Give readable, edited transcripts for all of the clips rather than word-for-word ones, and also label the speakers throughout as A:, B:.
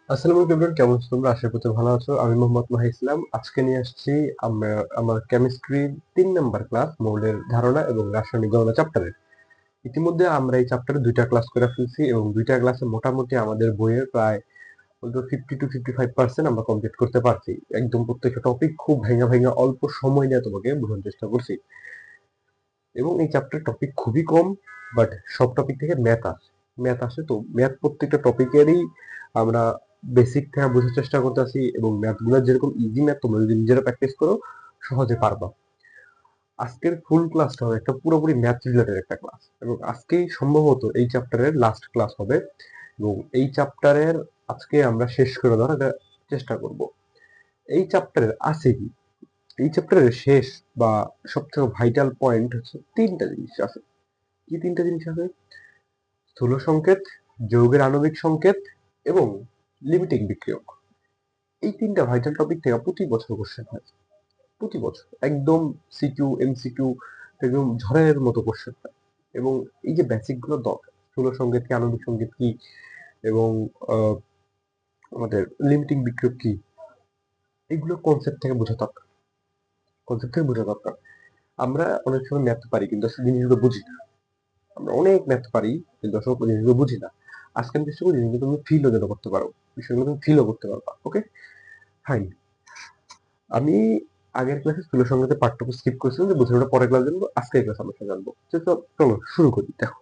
A: আসসালামু আলাইকুম এভরিওয়ান, কেমন আছো তোমরা? আশা করতে ভালো আছো। আমি মোহাম্মদ মাহি ইসলাম। আজকে নিয়ে আসছি আমরা আমার কেমিস্ট্রির 3 নাম্বার ক্লাস, মৌলের ধারণা এবং রাসায়নিক গণনা চ্যাপ্টারের। ইতিমধ্যে আমরা এই চ্যাপ্টারে 2টা ক্লাস করে ফেলছি এবং 2টা ক্লাসে মোটামুটি আমাদের বইয়ের প্রায় 50 to 55% আমরা কমপ্লিট করতে পারছি। একদম প্রত্যেকটা টপিক খুব ভেঙে ভেঙে অল্প সময় নিয়ে তোমাকে বোঝানোর চেষ্টা করছি। এবং এই চ্যাপ্টার টপিক খুবই কম, বাট সব টপিক থেকে ম্যাথ আসে তো ম্যাথ প্রত্যেকটা টপিকেরই আমরা বেসিক থেকে বোঝার চেষ্টা করতেছি এবং ম্যাথগুলো যেরকম ইজি ম্যাথ তোমরা যদি নিজেরা প্র্যাকটিস করো সহজে পারবা। আজকের ফুল ক্লাসটা হবে একটা পুরোপুরি ম্যাথ রিলেটেড একটা ক্লাস এবং আজকেই সম্ভবত এই চ্যাপ্টারের লাস্ট ক্লাস হবে এবং এই চ্যাপ্টারের আজকে আমরা শেষ করে দেওয়ার একটা চেষ্টা করব। এই চ্যাপ্টারের আছে কি, এই চ্যাপ্টারের শেষ বা সবথেকে ভাইটাল পয়েন্ট হচ্ছে 3টা জিনিস আছে। কি 3টা জিনিস আছে? স্থূল সংকেত, যৌগের আণবিক সংকেত এবং লিমিটিং বিক্রিয়ক। এই 3টা ভাইটাল টপিক থেকে প্রতি বছর কোশ্চেন হয়, প্রতি বছর একদম সিকিউ এমসিকিউ একদম ঝড়ের মতো কোশ্চেন হয়। এবং এই যে বেসিক গুলো দরকার, স্থূল সংকেত কি, আণবিক সংকেত কি এবং আহ, আমাদের লিমিটিং বিক্রিয়ক কি, এগুলো কনসেপ্ট থেকে বোঝা দরকার, কনসেপ্ট থেকে বোঝা দরকার। আমরা অনেক সময় ম্যাথ পারি কিন্তু আসলে জিনিসগুলো বুঝি না। আমরা অনেক ম্যাথ পারি কিন্তু আসলে জিনিসগুলো বুঝি না। আজকে আমি চেষ্টা করি জিনিসগুলো তুমি ফিলও যেন করতে পারো, বিষয়গুলো তুমি ফিলও করতে পারবা। ওকে, ফাইন। আমি আগের ক্লাসে স্থূল সংকেতের পাঠটুকু স্কিপ করেছিলাম, যে বুঝে ওটা পরের ক্লাস জানবো, আজকে এই ক্লাস আমরা জানবো। চলো শুরু করি। দেখো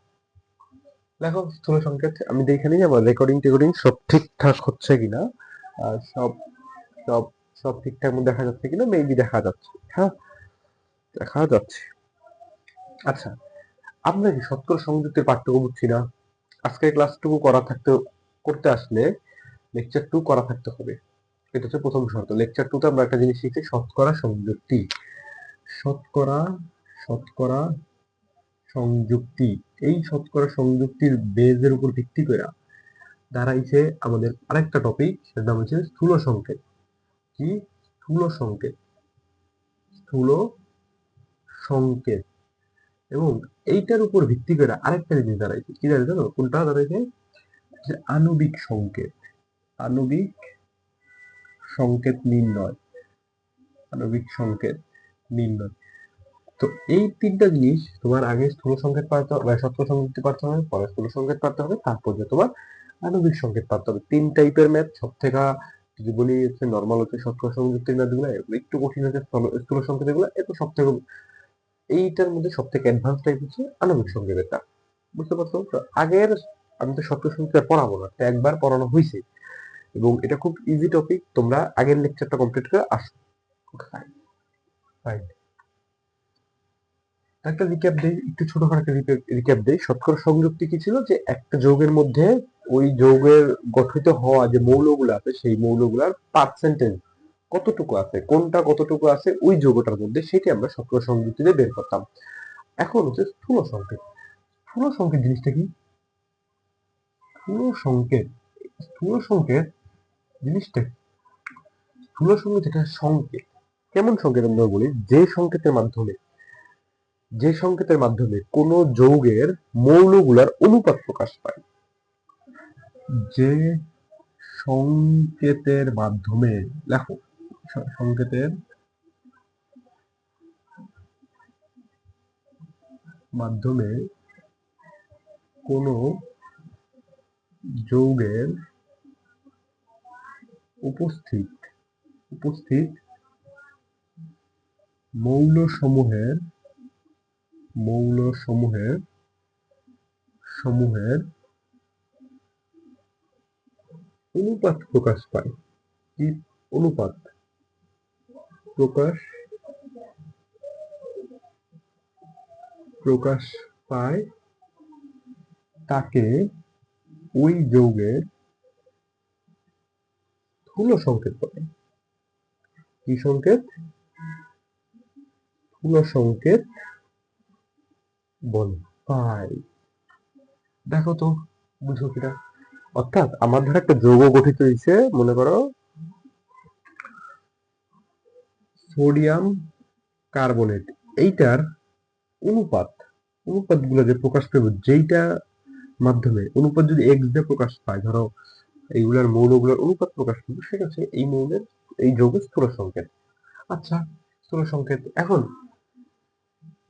A: দেখো স্থূল সংকেত আমি দেখে নিই আমার রেকর্ডিং টেকর্ডিং সব ঠিকঠাক হচ্ছে কিনা। সব সব সব ঠিকঠাক মতো দেখা যাচ্ছে কিনা, মেবি দেখা যাচ্ছে। হ্যাঁ, দেখা যাচ্ছে। আচ্ছা, আমরা কি শতকরা সংযুক্তির পাঠটুকু বুঝছি না? আজকের ক্লাসটুকু করতে আসলে লেকচার 2 করা থাকতে হবে। এটা হচ্ছে প্রথম শর্ত। লেকচার 2 তে আমরা একটা জিনিস শিখছি, শতকরা সংযুক্তি। শতকরা শতকরা সংযুক্তি। এই শতকরা সংযুক্তির বেজের উপর ভিত্তি করে দাঁড়াইছে আমাদের আরেকটা টপিক, সেটার নাম হচ্ছে স্থূল সংকেত। কি? স্থূল সংকেত। স্থূল সংকেত। এবং এইটার উপর ভিত্তি করে আরেকটা জিনিস দাঁড়াইছে, কি দাঁড়াইছে জানো? কোনটা দাঁড়াইছে? যে আণবিক সংকেত। আণবিক সংকেত নির্ণয়। আণবিক সংকেত নির্ণয়। তো এই 3টা জিনিস তোমার আগে স্থূল সংকেত পারতে হবে, শতকরা সংযুক্তি পারতে হবে, পরে স্থূল সংকেত পারতে হবে, তারপর যে তোমার আণবিক সংকেত পারতে হবে। 3 টাইপের ম্যাথ। সব থেকে যদি বলি হচ্ছে নর্মাল হচ্ছে শতকরা সংযুক্তির ম্যাথ গুলো, এগুলো একটু কঠিন হচ্ছে। স্থূল সংকেত এগুলো এত সব থেকে, এইটার মধ্যে সব থেকে অ্যাডভান্স টাইপ হচ্ছে আণবিক সংকেতটা। বুঝতে পারছো তো? আগের আমি তো শতকরা সংকেত পড়াবো না, তো একবার পড়ানো হয়েছে এবং এটা খুব ইজি টপিক। তোমরা আগের লেকচারটা কমপ্লিট করে আসো। Fine, fine. একটা রিক্যাপ দেই, একটু ছোটখাটো একটা রিক্যাপ দেই। শতকরা সংযুক্তি কি ছিল? যে একটা যৌগের মধ্যে ওই যৌগের গঠিত হওয়া যে মৌলগুলো আছে, সেই মৌলগুলার পার্সেন্টেজ কতটুকু আছে, কোনটা কতটুকু আছে ওই যৌগটার মধ্যে, সেটি আমরা শতকরা সংযুক্তিতে বের করতাম। এখন হচ্ছে স্থূল সংকেত। স্থূল সংকেত জিনিসটা কি? স্থূল সংকেত, স্থূল সংকেত জিনিসটা কি? স্থূল সংকেত এটা সংকেত। কেমন সংকেত? আমরা বলি যে সংকেতের মাধ্যমে কোন যৌগের মৌলগুলার অনুপাত প্রকাশ পায়। যে সংকেতের মাধ্যমে, লেখো, সংকেতের মাধ্যমে কোন যৌগের উপস্থিত উপস্থিত মৌলসমূহের মৌলসমূহের সমূহের অনুপাত প্রকাশ পায়। কি অনুপাত প্রকাশ প্রকাশ পায়, তাকে ওই যৌগের স্থূল সংকেত বলে। কি সংকেত? স্থূল সংকেত বলে। পাই, দেখো তো, বুঝো কিনা? অর্থাৎ আমার ধর একটা যৌগ গঠিত হয়েছে, মনে করো সোডিয়াম কার্বনেট। এইটার অনুপাত, অনুপাত গুলো যে প্রকাশ পাবে, যেইটা মাধ্যমে অনুপাত যদি এক্স দিয়ে প্রকাশ পায়, ধরো এইগুলার মৌলগুলোর অনুপাত প্রকাশ করবো, সেটা হচ্ছে এই মৌলের এই যৌগের স্থূল সংকেত। আচ্ছা, স্থূল সংকেত এখন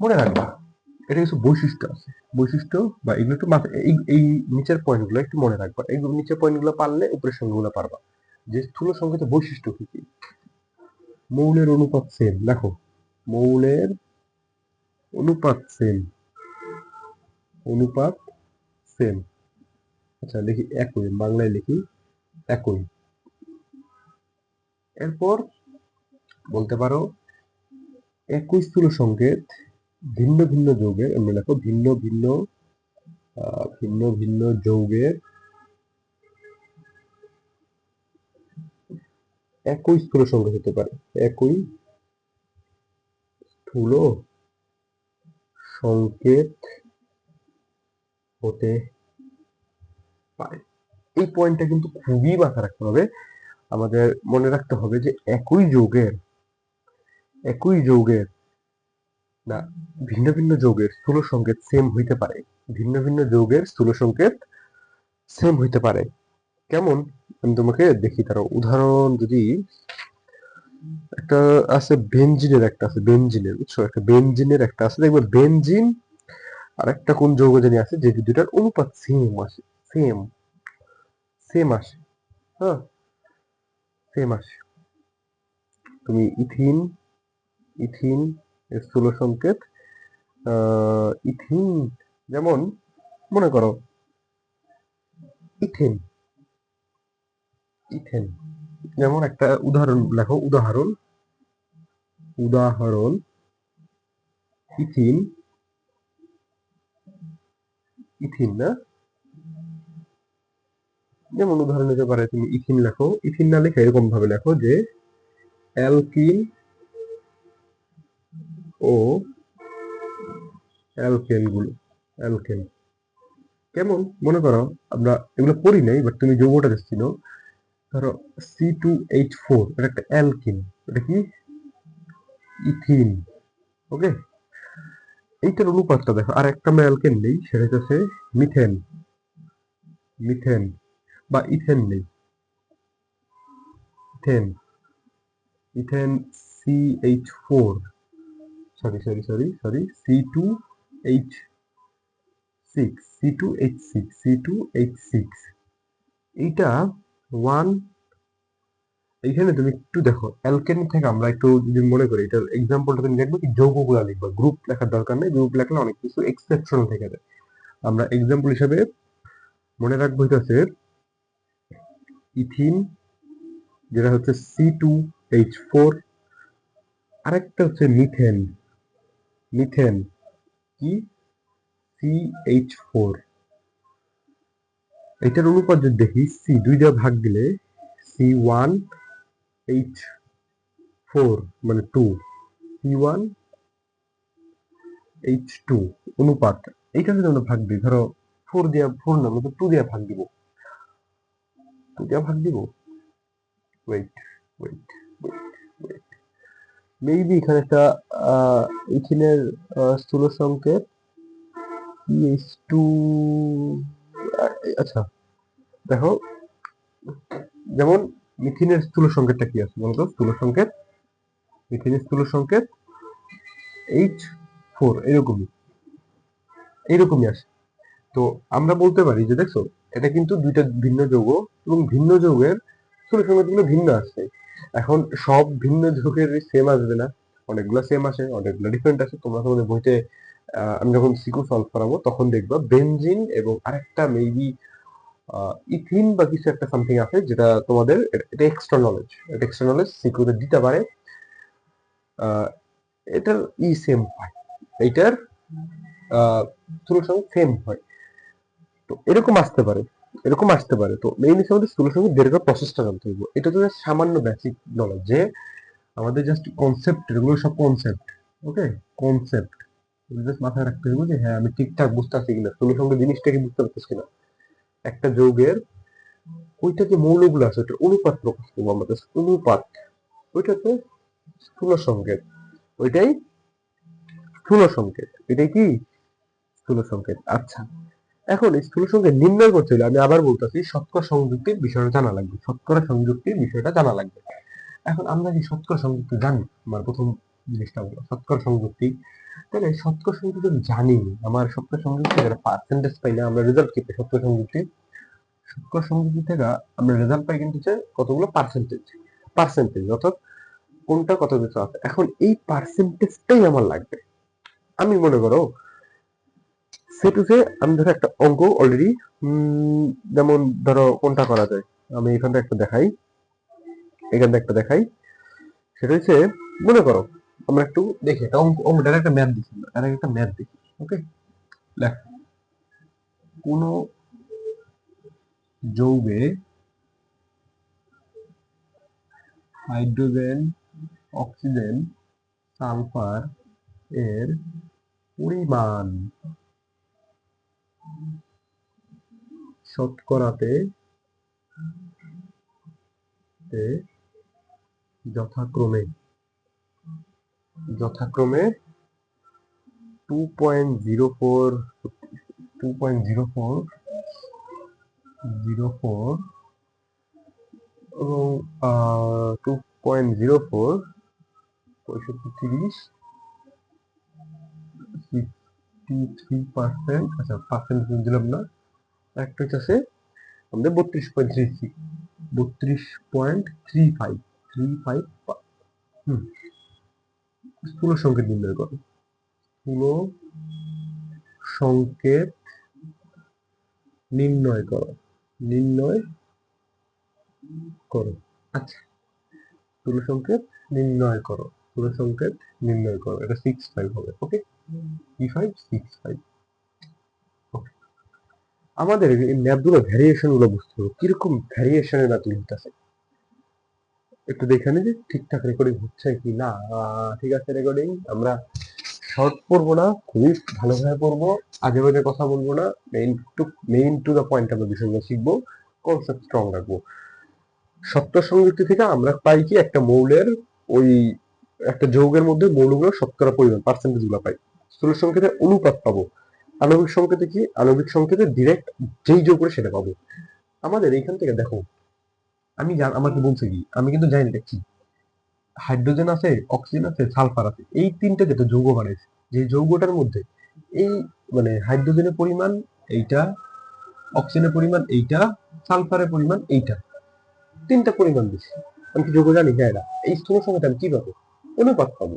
A: মনে রাখবা, এটা কিছু বৈশিষ্ট্য আছে, বৈশিষ্ট্য বা এগুলো একটু মাথায় এই নিচের পয়েন্টগুলো একটু মনে রাখবা। এইগুলো নিচের পয়েন্টগুলো পারলে উপরের সংখ্যাগুলো পারবা। যে স্থূল সংকেতের বৈশিষ্ট্য কি কি? মৌলের অনুপাত সেম, দেখো মৌলের অনুপাত সেম, অনুপাত সেম। আচ্ছা লিখি একই, বাংলায় লিখি একই। এরপর বলতে পারো একই স্থূল সংকেত ভিন্ন ভিন্ন যৌগের, আমরা লেখো ভিন্ন ভিন্ন ভিন্ন ভিন্ন যৌগের একই স্থূল সংকেত হতে পারে, একই স্থূল সংকেত হতে পারে। এই পয়েন্টটা কিন্তু খুবই মাথায় রাখতে হবে, আমাদের মনে রাখতে হবে যে একই যৌগের না ভিন্ন ভিন্ন যৌগের স্থূল সংকেত সেম হইতে পারে, ভিন্ন ভিন্ন যৌগের স্থূল সংকেত সেম হইতে পারে। কেমন? আমি তোমাকে দেখি, তার উদাহরণ যদি একটা আছে বেনজিনের, একটা আছে বেনজিনের, বুঝছো, একটা বেনজিনের একটা আছে, দেখবে বেনজিন আর একটা কোন যৌগ জানি আছে যে দুটার অনুপাত সেম আসে, সেম সেম আসে, হ্যাঁ সেম আসে। তুমি ইথিন, ইথিন এর স্থূল সংকেত ইথিন, যেমন মনে করো ইথেন, ইথেন যেমন একটা উদাহরণ লেখো, উদাহরণ, উদাহরণ ইথিন, ইথিন না, যেমন উদাহরণ নিতে পারে তুমি ইথিন লেখো, ইথিন না লিখে এরকম ভাবে লেখো যে অ্যালকিন ও অ্যালকেন গুলো, অ্যালকেন। কেমন? মনে করো আমরা এগুলো পড়ি নাই, বাট তুমি যৌগটা দেখছি, ধরো C2H4, এটা একটা অ্যালকিন, এটা কি ইথিন, ওকে। এইটার অনুপাতটা দেখো, আর একটা আমরা অ্যালকেন নেই, সেটা হচ্ছে মিথেন, মিথেন বা ইথেন নেই, ethane, ethane CH4, sorry C2H6, এইটা ওয়ান। এইখানে তুমি একটু দেখো অ্যালকেন থেকে আমরা একটু যদি মনে করি, এটার এক্সাম্পলটা তুমি দেখবে কি যৌগগুলা লিখবা, গ্রুপ লেখার দরকার নেই, গ্রুপ লেখলে অনেক কিছু এক্সেপশনাল থেকে যায়। আমরা এক্সাম্পল হিসাবে মনে রাখবো হইতাছে ইথিন, যেটা হচ্ছে C2H4, আরেকটা হচ্ছে মিথেন, মিথেন কি CH4। এটার অনুপাত যদি দেখি, সি দুই দিয়ে ভাগ দিলে C1H4 মানে 2, C1H2 অনুপাত। এইটা যদি আমরা ভাগ দিই, ধরো 4 দিয়া, 4 না, আমরা তো 2 দিয়া ভাগ দিব, 2 দিয়া ভাগ দিব, ওয়েট ওয়েট ওয়েট, মেবি এখানে একটা ইথিনের স্থূল সংকেত EH2, আচ্ছা দেখো, যেমন মিথিনের স্থূল সংকেতটা কি আছে বলতো, স্থূল সংকেত, মিথিনের স্থূল সংকেত H4, এরকমই এইরকমই আসে। তো আমরা বলতে পারি যে দেখছো, এটা কিন্তু দুইটা ভিন্ন যৌগ, এবং ভিন্ন যৌগের স্থূল সংকেতগুলো ভিন্ন আসছে। এখন সব ভিন্ন যৌগের সেম আসবে না, অনেকগুলো সেম আসে, অনেকগুলো ডিফারেন্ট আসে। তোমরা তোমাদের বইতে আমি যখন সিকিউ সলভ করাবো তখন দেখবা বেনজিন এবং আরেকটা মেবি ইথিন বা কিছু একটা সামথিং আছে, যেটা তোমাদের এটা এক্সট্রা নলেজ, এটা এক্সট্রা নলেজ সিকিউতে দিতে পারে। এটার সেম হয়, এইটার স্থূল সংকেত সেম হয়। তো এরকম আসতে পারে, এরকম আসতে পারে। তো মেইন হিসেবে আমাদের স্থূল সংকেত বের করার প্রসেসটা জানতে হবে। এটা তো just সামান্য বেসিক নলেজ, যে আমাদের জাস্ট কনসেপ্ট, এগুলো সব কনসেপ্ট, ওকে, কনসেপ্ট জাস্ট মাথায় রাখতে হবে যে হ্যাঁ আমি ঠিকঠাক বুঝতে পারছি কিনা, স্থূল সংকেত জিনিসটাকে বুঝতে পারছিস কিনা। একটা যৌগের ওইটা যে মৌলগুলো আছে ওটার অনুপাত প্রকাশ করবো আমরা, just অনুপাত, ওইটাতে স্থূল সংকেত, ওইটাই স্থূল সংকেত, এটাই কি স্থূল সংকেত। আচ্ছা, এখন স্থূল সংখ্যা নির্ণয় করতে হলে আমি আবার বলতেছি শতকরা সংযুক্তির বিষয়টা জানা লাগবে, শতকরা সংযুক্তির বিষয়টা জানা লাগবে। এখন আমরা কি শতকরা সংযুক্তি জানি? আমার প্রথম জিনিসটা বলো শতকরা সংযুক্তি। তাহলে শতকরা সংযুক্তি আমি জানি, আমার শতকরা সংযুক্তি যারা পার্সেন্টেজ পাই না, আমরা রেজাল্ট কি পাই শতকরা সংযুক্তি? শতকরা সংযুক্তি থেকে আমরা রেজাল্ট পাই কিন্তু কতগুলো পার্সেন্টেজ, পার্সেন্টেজ অর্থাৎ কোনটা কত কিছু আছে। এখন এই পার্সেন্টেজটাই আমার লাগবে। আমি মনে করো সেটুতে আমি ধরো একটা অঙ্ক অলরেডি, যেমন ধরো কোনটা করা যায়, আমি এখানটা একটা দেখাই, এখানটা একটা দেখাই। সেটা হচ্ছে মনে করো আমরা একটু দেখি একটা অঙ্কটার একটা ম্যাথ দেখি, আর একটা ম্যাথ দেখি। ওকে, দেখ কোন যৌগে হাইড্রোজেন, অক্সিজেন, সালফার এর পরিমাণ শতকরাতে যথাক্রমে যথাক্রমে 2.04 2.04 04 এবং 2.04 35 63%, আচ্ছা পার্সেন্ট দিলাম না, একটা হচ্ছে আমাদের 32.35 স্থূল সংকেত নির্ণয় করো, স্থূল সংকেত নির্ণয় করো, নির্ণয় করো। আচ্ছা, স্থূল সংকেত নির্ণয় করো, স্থূল সংকেত নির্ণয় করো, এটা 65 হবে। ওকে, 3565। ওকে, আমাদের এই ম্যাপগুলো ভ্যারিয়েশন গুলো বুঝতে হবে, কিরকম ভ্যারিয়েশনের ম্যাপ লিখতেছে একটু দেখে নিই যে ঠিকঠাক রেকর্ডিং হচ্ছে কি না। ঠিক আছে, রেকর্ডিং। আমরা শর্ট পড়বো না, খুবই ভালোভাবে পড়বো, আজে বাজে কথা বলবো না, মেইন টু দ্য পয়েন্ট আমরা বিষয়গুলো শিখবো, কনসেপ্ট স্ট্রং রাখবো। শতকরা সংযুক্তি থেকে আমরা পাই কি একটা মৌলের ওই একটা যৌগের মধ্যে মৌলগুলো শতকরা পরিমাণ পার্সেন্টেজ গুলো পাই। স্থূল সংকেতে অনুপাত পাবো, আণবিক সংকেতে কি আণবিক সংকেতে ডিরেক্ট যেই যোগ করে সেটা পাবো। আমাদের এইখান থেকে দেখো আমি আমাকে বলছে কি, আমি কিন্তু জানি না কি, হাইড্রোজেন আছে, অক্সিজেন আছে, সালফার আছে, এই তিনটে যেটা যৌগ বানাইছে, যে যৌগটার মধ্যে এই মানে হাইড্রোজেনের পরিমাণ এইটা, অক্সিজেনের পরিমাণ এইটা, সালফারের পরিমাণ এইটা, তিনটা পরিমাণ বেশি। আমি কি যৌগ জানি? হ্যাঁ, এই স্থূল সংখ্যাটা আমি কি পাবো? অনুপাত পাবো।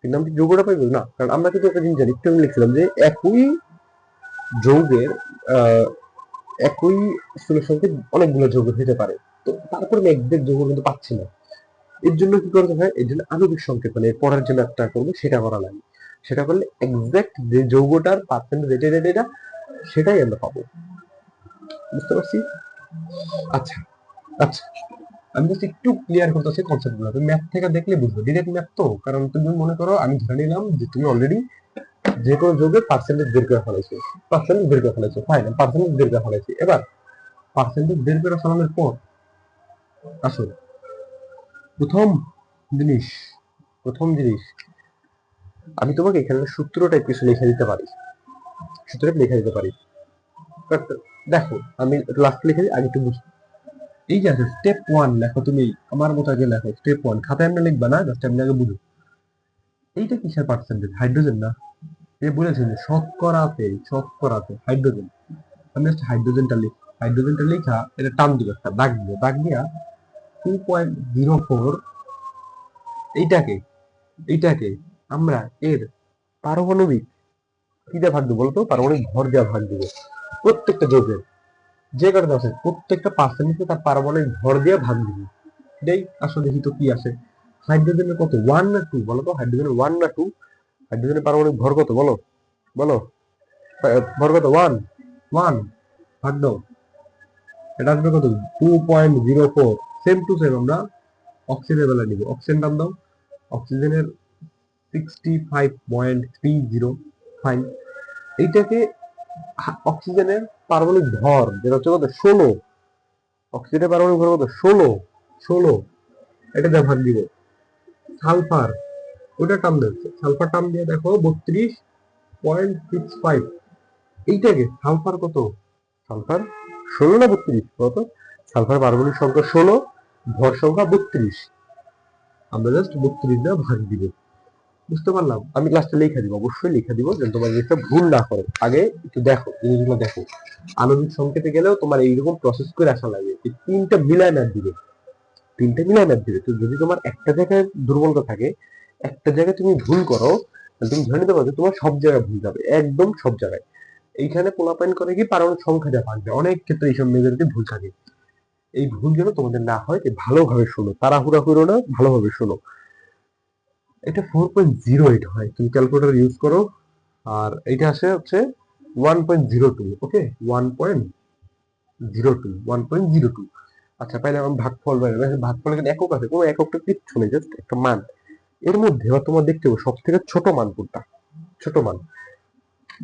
A: কিন্তু আমি কি যৌগটা পাইবো না, কারণ আমরা কিন্তু একটা জিনিস জানি, একটু আমি লিখছিলাম যে একই যৌগের একই স্থূল সংকেত অনেকগুলো যৌগ হতে পারে, তো তারপরে আমি একজ্যাক্ট যৌগ কিন্তু পাচ্ছি না। এর জন্য কি করতে হয়? এর জন্য আণবিক সংকেত মানে পরের যে ম্যাপটা করবো সেটা করা লাগে। সেটা করলে এক্সাক্ট যে যৌগটার পার্সেন্টেজ এটা সেটাই আমরা পাবো। বুঝতে পারছি? আচ্ছা আচ্ছা, আমি জাস্ট একটু ক্লিয়ার করতেছি কনসেপ্টগুলো, তুমি ম্যাথ থেকে দেখলে বুঝবে, ডিরেক্ট ম্যাথ তো, কারণ তুমি মনে করো আমি ধরে নিলাম যে তুমি অলরেডি যে কোনো যৌগের পার্সেন্টেজ বের করে ফেলাইছো, ফাইন, পার্সেন্টেজ বের করে ফেলাইছি। এবার পার্সেন্টেজ বের করে ফেলানোর পর আসলে প্রথম জিনিস প্রথম জিনিস আমি তোমাকে এখানে সূত্রটা কিছু লিখে দিতে পারি, সূত্রটা লিখে দিতে পারি। দেখো আমি লাস্ট লিখে দিই, আগে একটু বুঝো। এই যে আছে স্টেপ 1 লেখো, তুমি আমার মতো আগে লেখো স্টেপ 1, খাতায় এমনি লিখবা না, জাস্ট এমনি আগে বুঝো। এইটা কিসের পার্সেন্টেজ? হাইড্রোজেন না? এ বলেছেন যে শতকরাতে হাইড্রোজেন। আমি জাস্ট হাইড্রোজেনটা লেখা এটা টান দিব, একটা দাগ দিয়া 2.04, এইটাকে আমরা এর পারমাণবিক কি দিয়ে ভাগ দেবো বলতো? পারমাণবিক ভর দেওয়া ভাগ দিব। প্রত্যেকটা যৌগের যে কটা আছে প্রত্যেকটা পার্সেন্টেজে তার পারমাণবিক ভর দিয়ে ভাগ দিব। এটাই আসলে দেখি তো কি আসে। হাইড্রোজেনের কত, 1 না 2 বলো তো? হাইড্রোজেনের 1 না 2? হাইড্রোজেনের পারমাণবিক ভর কত বলো? বলো ভর কত? 1 1 ভাগ দাও, এটা আসবে কত? 2.04। সেম টু সেম আমরা অক্সিজেনের বেলা নিব, অক্সিজেন নাম দাও, অক্সিজেনের 65.30। ফাইন, এইটাকে অক্সিজেনের পারমাণবিক ভর যেটা হচ্ছে কত? 16। অক্সিজেনের পারমাণবিক ভর কত? 16। এটা দিয়ে ভাগ দিব। সালফার, ওটা টার্ম দিচ্ছে, সালফার টার্ম দিয়ে দেখো 32.65। এইটাকে সালফার কত, সালফার 16 না 32 কত, সালফার পারমাণবিক সংখ্যা 16, ভর সংখ্যা 32। আমরা জাস্ট 32 দিয়ে ভাগ দিব। বুঝতে পারলাম? আমি লাস্টে লিখে দিব, অবশ্যই লিখে দিব যেন তোমার জিনিসটা ভুল না করো। আগে একটু দেখো, জিনিসগুলো দেখো। আণবিক সংকেতে গেলেও তোমার এইরকম প্রসেস করে আসা লাগে, এই তিনটা মিলায় ম্যাথ দিবে, তিনটা মিলায় ম্যাথ দিবে। তো যদি তোমার একটা জায়গায় দুর্বলতা থাকে, একটা জায়গায় তুমি ভুল করো, তাহলে তুমি ধরে নিতে পারো যে তোমার সব জায়গায় ভুল যাবে, একদম সব জায়গায়। এইখানে পোলাপাইন করে কি পারমাণবিক সংখ্যা যা ভাগ দেয়, অনেক ক্ষেত্রে এইসব মেজরিটি ভুল থাকে। এই ভুল যেন তোমাদের না হয়, ভালোভাবে শোনো, তাড়াহুড়া করো না, ভালোভাবে শোনো। এটা 4.08 হয়, তুমি ক্যালকুলেটর ইউজ করো। আর এটা আসে হচ্ছে 1.02। ওকে, 1.02। আচ্ছা, পাইলে আমি ভাগফল বাইরে, ভাগফলের কিন্তু একক আছে, কোনো এককটা কিচ্ছু নেই, জাস্ট একটা মান। এর মধ্যে এবার তোমার দেখতে হবে সব থেকে ছোট মান কোনটা। ছোট মান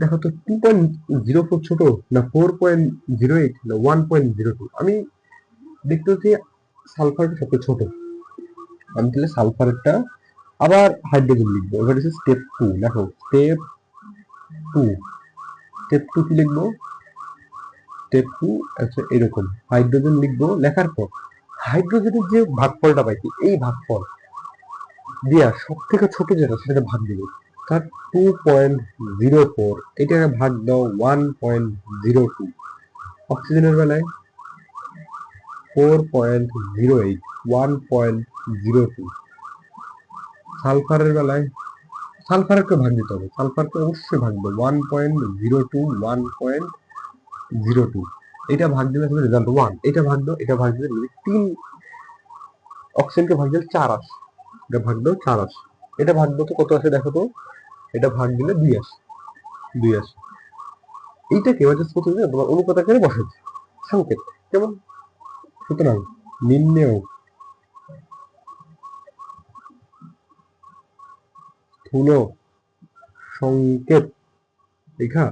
A: দেখো তো, 2.04 ছোট, না 4.08, না 1.02। আমি দেখতে হচ্ছে সালফারটা সবচেয়ে ছোট। আমি তাহলে সালফারটা আবার হাইড্রোজেন লিখবো। এবার হচ্ছে স্টেপ 2, দেখো টু স্টেপ 2 কি লিখবো? স্টেপ 2 আচ্ছা এরকম হাইড্রোজেন লিখবো। লেখার পর হাইড্রোজেনের যে ভাগফলটা পাইছি, এই ভাগফল দিয়া সব থেকে ছোট যেটা সেটাকে ভাগ দিব। তার 2.04, এটাকে ভাগ দাও 1.02। অক্সিজেনের বেলায় 4.08, 1.02। সালফারের বেলায় সালফারকে ভাগ দিতে হবে, সালফারকে অবশ্যই ভাগ দেবো 1.02, 1.02। এটা ভাগ দিলে আসবে রেজাল্ট 1। এটা ভাগ দাও, এটা ভাগ দিলে 3। অক্সিজেনকে ভাগ দিলে 4 আসে, এটা ভাগ দাও 4 আসে। এটা ভাগ দাও তো কত আসে দেখো তো, এটা ভাগ দিলে 2 আসে, 2 আসে। এইটাকে এবার জাস্ট কত দিলে তোমার অনুপাত আকারে বসাচ্ছি সংকেত, কেমন? সুতরাং নিম্নেও স্থূল সংকেত লেখা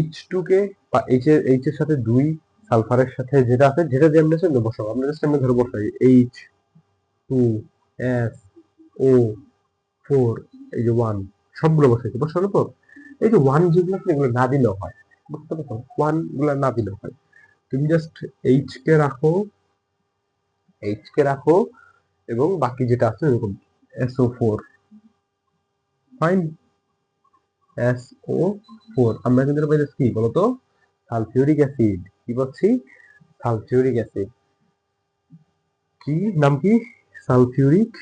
A: H2 কে বা H এর সাথে 2, সালফারের সাথে যেটা আছে, যেটা দিয়ে আমরা সামনে বসাবো, আমরা জাস্ট আমরা ধরে বসাই H2SO4, এই যে 1 সবগুলো বসাইছি, বসানোর পর এই যে 1 যেগুলো আছে এগুলো না দিলেও হয়। বুঝতে পারছো? 1 গুলো না দিলেও হয়। তুমি জাস্ট H কে রাখো, H কে রাখো, এবং বাকি যেটা আছে এরকম SO4, ফাইন। SO4 আমরা কিন্তু এটা পাইতেছি কি বলতো, সালফিউরিক অ্যাসিড। কি পাচ্ছি? Sulphuric acid. কি নাম কি? Sulphuric,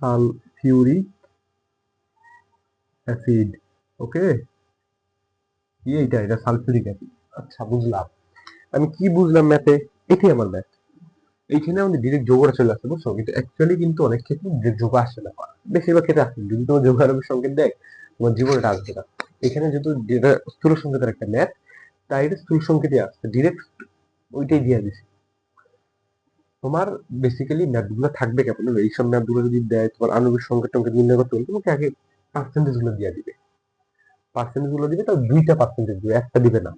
A: sulphuric acid. ওকে, কি এইটা? এটা সালফিউরিক অ্যাসিড। আচ্ছা, বুঝলাম। আমি কি বুঝলাম ম্যাথে? এটাই আমার ম্যাথ। এইখানে আমাদের ডিরেক্ট যোগটা চলে আসছে, বুঝছো? কিন্তু অ্যাকচুয়ালি কিন্তু অনেক ক্ষেত্রে ডিরেক্ট যোগ আসে না, বেশিরভাগ ক্ষেত্রে আসে। যদি তোমার যোগ আরবের সংকেত দেয়, তোমার জীবনে এটা আসবে না। এখানে যেহেতু যেটা স্থূল সংকেতের একটা ম্যাথ, তাই এটা স্থূল সংকেতই আসছে, ডিরেক্ট ওইটাই দিয়ে দিছে। তোমার বেসিক্যালি ম্যাথগুলো থাকবে কেমন, এইসব ম্যাথগুলো যদি দেয় তোমার আণবিক সংকেত টঙ্কেত নির্ণয় করতে হলে তোমাকে আগে পার্সেন্টেজ গুলো দিয়ে দিবে, পার্সেন্টেজ গুলো দিবে, তাও 2টা পার্সেন্টেজ দিবে, একটা দিবে না।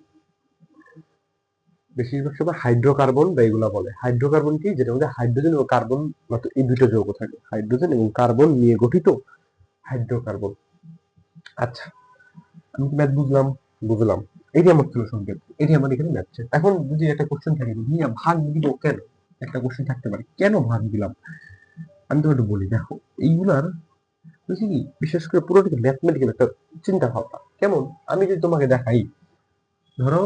A: বেশিরভাগ সময় হাইড্রোকার্বন বা এগুলা বলে। হাইড্রোকার্বন কি? যেটা মধ্যে হাইড্রোজেন ও কার্বন, মাত্র এই দুইটা যৌগ থাকে, হাইড্রোজেন এবং কার্বন নিয়ে গঠিত হাইড্রোকার্বন। আচ্ছা, আমি ম্যাথ বুঝলাম, বুঝলাম। এটি আমার স্থূল সংকেত, এটি আমার এখানে ম্যাথ। এখন যদি একটা কোশ্চেন থাকে, ভাইয়া ভাগ দিব কেন, একটা কোশ্চেন থাকতে পারে, কেন ভাগ দিলাম? আমি তো একটু বলি, দেখো এইগুলার বুঝছি কি, বিশেষ করে পুরোটা ম্যাথমেটিক্যাল একটা চিন্তা ভাবনা। কেমন? আমি যদি তোমাকে দেখাই, ধরো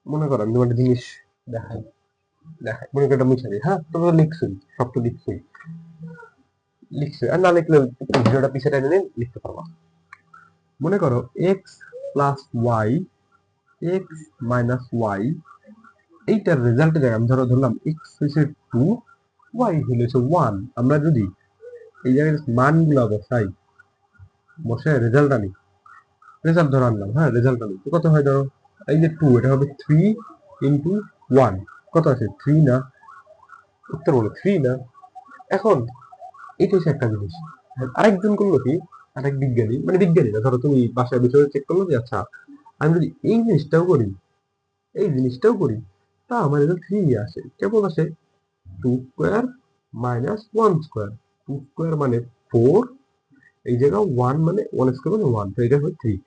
A: মনে করো আমি তোমার একটা জিনিস দেখাই, দেখাই মনে করো একটা মিশালি, হ্যাঁ তুমি তো লিখছোই, সব তো লিখছোই, লিখছোই, আর না লিখলে ভিডিওটা পিছিয়ে টেনে নিয়ে লিখতে পারবা। মনে করো x plus y, x minus y, এইটার রেজাল্টের জায়গায় আমি ধরলাম এক্স হয়েছে 2, ওয়াই হয়েছে 1। আমরা যদি এই জায়গায় মানগুলা বসাই, বসে রেজাল্ট আনি, রেজাল্ট ধরো আনলাম, হ্যাঁ রেজাল্ট আনি, তো কত হয়? ধরো এই যে 2, এটা হবে 3 ইন্টু 1, কত আছে? 3 না? উত্তর বলো 3 না? এখন এটা হচ্ছে একটা জিনিস। আরেকজন করলো কি, আরেক বিজ্ঞানী, মানে বিজ্ঞানী না, ধরো তুমি বাসায় বিষয়ে চেক করলো যে আচ্ছা আমি যদি এই জিনিসটাও করি, এই জিনিসটাও করি, তা আমার রেজাল্ট 3 আসে। কেমন আসে? 2 স্কোয়ার মাইনাস 1 স্কোয়ার। 2 স্কোয়ার মানে 4, এই জায়গায় 1 মানে 1 স্কয়ার মানে 1, তো এটা হবে 3।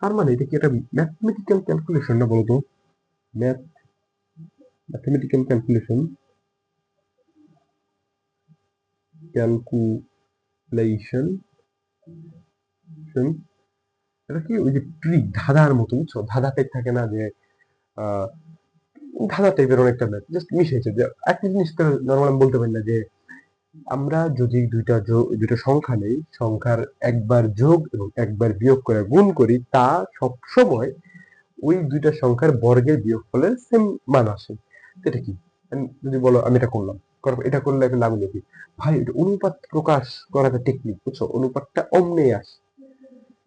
A: তার মানে এটা কি একটা ম্যাথমেটিক্যাল ক্যালকুলেশন না বলতো? ম্যাথমেটিক্যাল ক্যালকুলেশন এটা কি ওই যে ট্রিক ধাঁধার মতো, বুঝছো? ধাঁধা টাইপ থাকে না যে আহ, ধাঁধা টাইপের অনেকটা ম্যাথ জাস্ট মিশাইছে। যে একটা জিনিস তো নর্মাল আমি বলতে পারি না যে আমরা যদি দুইটা সংখ্যা নেই, সংখ্যার একবার যোগ এবং একবার বিয়োগ করে গুণ করি, তা সব সময় ওই দুইটা সংখ্যার বর্গের বিয়োগফলের সেম মান আসে। এটা কি? যদি বলো আমি এটা করলাম, এটা করলে একটা লাভ হলো কি? ভাই এটা অনুপাত প্রকাশ করার একটা টেকনিক, বুঝছো? অনুপাতটা অমনে আসে,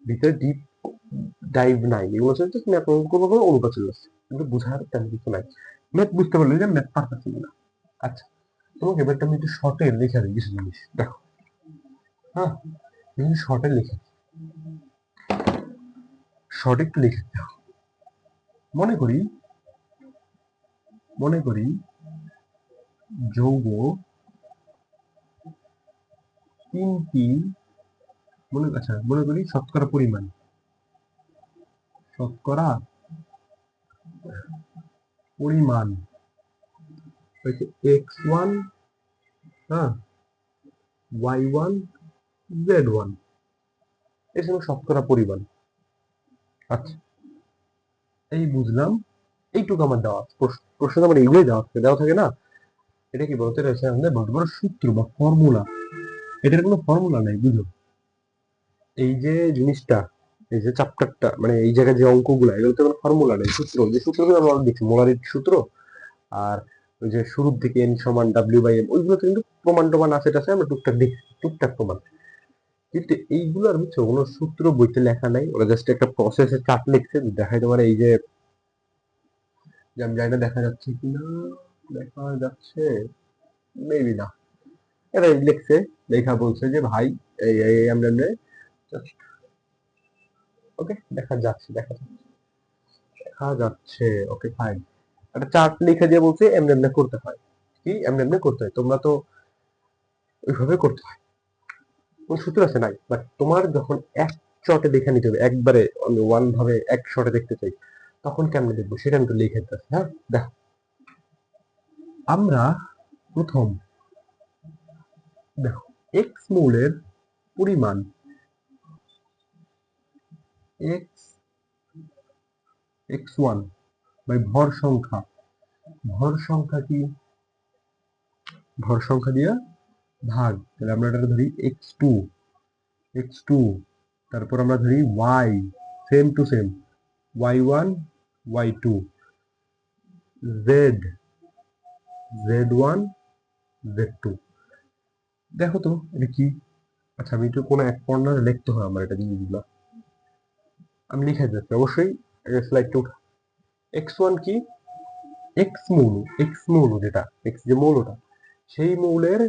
A: ভিতরে ডিপ ডাইভ নাই, এগুলো হচ্ছে তুমি কোনো অনুপাত চলে আসছে, কিন্তু বোঝার তেমন কিছু নাই। ম্যাথ বুঝতে পারলে যে ম্যাথ পারতেছি না। আচ্ছা, তোমাকে এবার আমি একটু শর্টে লেখা দিই কিছু জিনিস, দেখো। হ্যাঁ, শর্টে লিখে, শর্টে একটু লিখে দাও। মনে করি যৌগ তিনটি, মনে করি শতকরা পরিমাণ হচ্ছে x1, হ্যাঁ, y1, z1, এর সঙ্গে শতকরা পরিমাণ। আচ্ছা, এই বুঝলাম, এইটুকু আমার দেওয়া প্রশ্ন আমার এইগুলোই দেওয়া থাকে না। এটা কি বলতে রয়েছে আমাদের বড় বড় সূত্র বা ফর্মুলা, এটার কোনো ফর্মুলা নাই, বুঝো? এই যে জিনিসটা, এই যে চ্যাপ্টারটা, মানে এই জায়গায় যে অঙ্কগুলো, এগুলোতে কোনো ফর্মুলা নেই। যে সূত্রগুলো আমরা দেখছি, মোলারির সূত্র, আর ওই যে শুরুর দিকে n সমান w/m, ওইগুলোতে কিন্তু প্রমাণ টমান আছে টাছে, আমরা টুকটাক দেখছি, টুকটাক প্রমাণ। কিন্তু এইগুলোর বুঝছো কোনো সূত্র বইতে লেখা নাই, ওরা জাস্ট একটা প্রসেসের চার্ট লিখছে, দেখাই তোমার এই যে আমি জানি না দেখা যাচ্ছে কিনা, দেখা যাচ্ছে মেবি না। এটা লিখছে, লেখা বলছে যে ভাই এই এই আমরা ওকে দেখা যাচ্ছে ওকে ফাইন। একটা চার্ট লিখে দিয়ে বলছে এমনি এমনি করতে হয়। কি এমনি এমনি করতে হয়, তোমরা তো ওইভাবে করতে হয়, কোন সূত্র আছে নাই, বাট তোমার যখন এক শটে দেখে নিতে হবে, একবারে আমি ওয়ান ভাবে এক শটে দেখতে চাই, তখন কেমনে দেখবো সেটা আমি তো লিখে দিতেছি। হ্যাঁ, দেখো, আমরা প্রথম, দেখো, এক্স মৌলের পরিমাণ, এক্স x1 বাই ভর সংখ্যা কি, ভর সংখ্যা দিয়ে ভাগ, তাহলে আমরা এটা ধরি x2, তারপর আমরা ধরি y, same to same, y1, y2, z1, z2। দেখো তো এটা কি? আচ্ছা, আমি একটু কোনো এক কর্নারে লিখতে হয় আমার এটা জিনিসগুলো, আমি লিখে দিচ্ছি অবশ্যই। স্লাইডটা উঠা, x1 কি, এক্স মৌল যেটা, এক্স যে মৌলটা, সেই মৌলের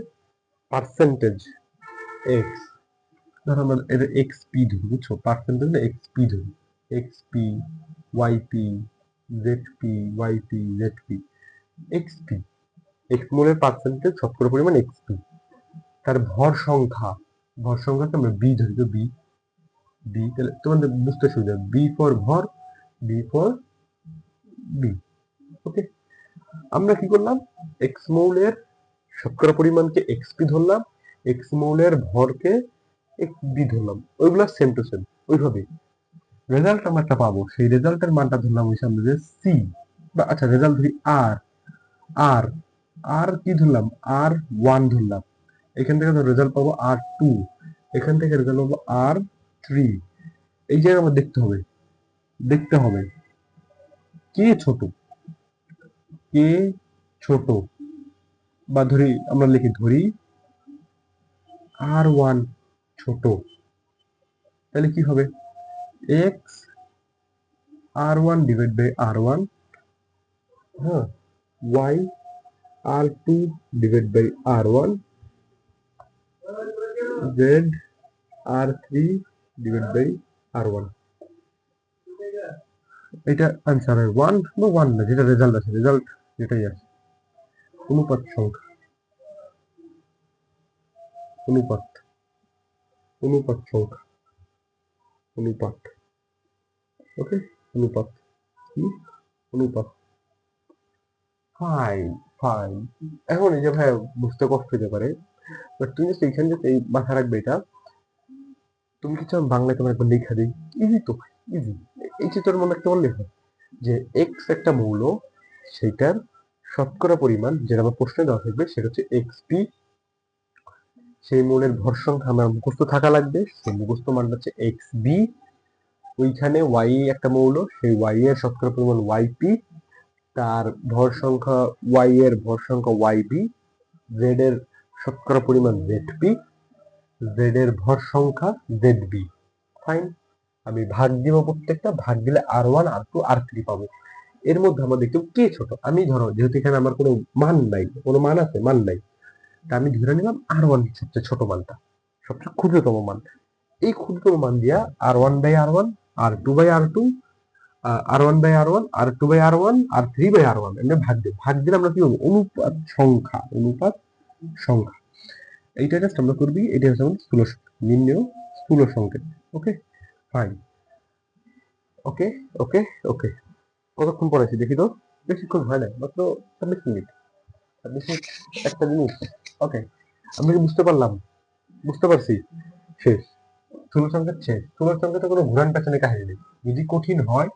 A: পার্সেন্টেজ এক্স, ধরো আমরা এটা এক্স পি ধরি, বুঝছো? পার্সেন্টেজ না, এক্স পি ধরি, x p, y p, z p, y p, z p, x p, x মৌলের পার্সেন্টেজ শতকরা পরিমাণ এক্স পি। তার ভর সংখ্যাকে আমরা বি ধরি, তো বি, তাহলে তোমাদের বুঝতে সুবিধা, বি ফর ভর, বি ফর বি। ওকে, আমরা কি করলাম, এক্স মৌলের শতকরা পরিমাণকে এক্স পি ধরলাম, এক্স মৌলের ভরকে এক্স বি ধরলাম, ওইগুলা সেম টু সেম। ওইভাবে রেজাল্ট আমরা একটা পাবো, সেই রেজাল্টের মানটা ধরলাম ওই সামনে যে সি, বা আচ্ছা রেজাল্ট ধরি আর, আর আর কি ধরলাম, আর1 ধরলাম, এখান থেকে রেজাল্ট পাবো আর2, এখান থেকে রেজাল্ট পাবো আর3। এই জায়গায় আমার দেখতে হবে কে ছোট, কে ছোট, বা আমরা ধরি আর1 ছোট, তাহলে কি হবে, X R one divide by R one, হ্যাঁ, Y R two divide by R one, Z আর3 ডিভাইড বাই আর1। এটা আনসার হয় 1 বা 1 না, যেটা রেজাল্ট আছে, রেজাল্ট যেটাই আছে, অনুপাত সংখ্যা, অনুপাত অনুপাত সংখ্যা, অনুপাত, ওকে, অনুপাত, অনুপাত, ফাইন ফাইন। এখন এই যে ভাই বুঝতে কষ্ট হতে পারে, বাট তুমি জাস্ট এইখানে জাস্ট এই মাথা রাখবে এটা। তুমি কি চাও বাংলায় তোমার একবার লেখা দিই? ইজি তো, ইজি। এই চিত্রের মনে একটা লেখো যে এক্স একটা মৌল, সেইটার শতকরা পরিমাণ যেটা আমার প্রশ্নে দেওয়া থাকবে সেটা হচ্ছে এক্স পি। সেই মৌলের ভর সংখ্যা আমার মুখস্থ থাকা লাগবে, সেই মুখস্থ মানটা হচ্ছে এক্স বি। ওইখানে ওয়াই একটা মৌল, সেই ওয়াই এর শতকরা পরিমাণ ওয়াই পি, তার ভর সংখ্যা ওয়াই এর ভর সংখ্যা ওয়াই বি, জেড এর শতকরা পরিমাণ জেড পি, জেড এর ভর সংখ্যা জেড বি। ফাইন। আমি ভাগ দিব, প্রত্যেকটা ভাগ দিলে আর ওয়ান আর টু আর থ্রি পাবো। এর মধ্যে আমরা দেখব কে ছোট। আমি ধরো যেহেতু এখানে আমার কোনো মান নাই, কোনো মান আছে মান নাই, তা আমি ধরে নিলাম আর ওয়ান সবচেয়ে ছোট মানটা, সবচেয়ে ক্ষুদ্রতম মান। এই ক্ষুদ্রতম মান দিয়া R one by R one, R two by R two, R one by R one, R two by R one, R three by R one এমনি ভাগ দিই। ভাগ দিলে আমরা কি করবো? অনুপাত সংখ্যা, অনুপাত সংখ্যা। এইটা জাস্ট আমরা করবি, এটা হচ্ছে আমাদের স্থূল নির্ণয় স্থূল সংকেত। ওকে ফাইন, ওকে ওকে ওকে। কতক্ষণ পড়াইছি দেখি তো? বেশিক্ষণ হয় না, মাত্র 26 মিনিট। 26 মিনিট একটা জিনিস। ওকে, আমরা কি বুঝতে পারলাম? বুঝতে পারছি। শেষ। স্থূল সংকেত শেষ। স্থূল সংকেতে কোনো ঘুরান পেছনে কাহিনী নেই। যদি কঠিন হয়,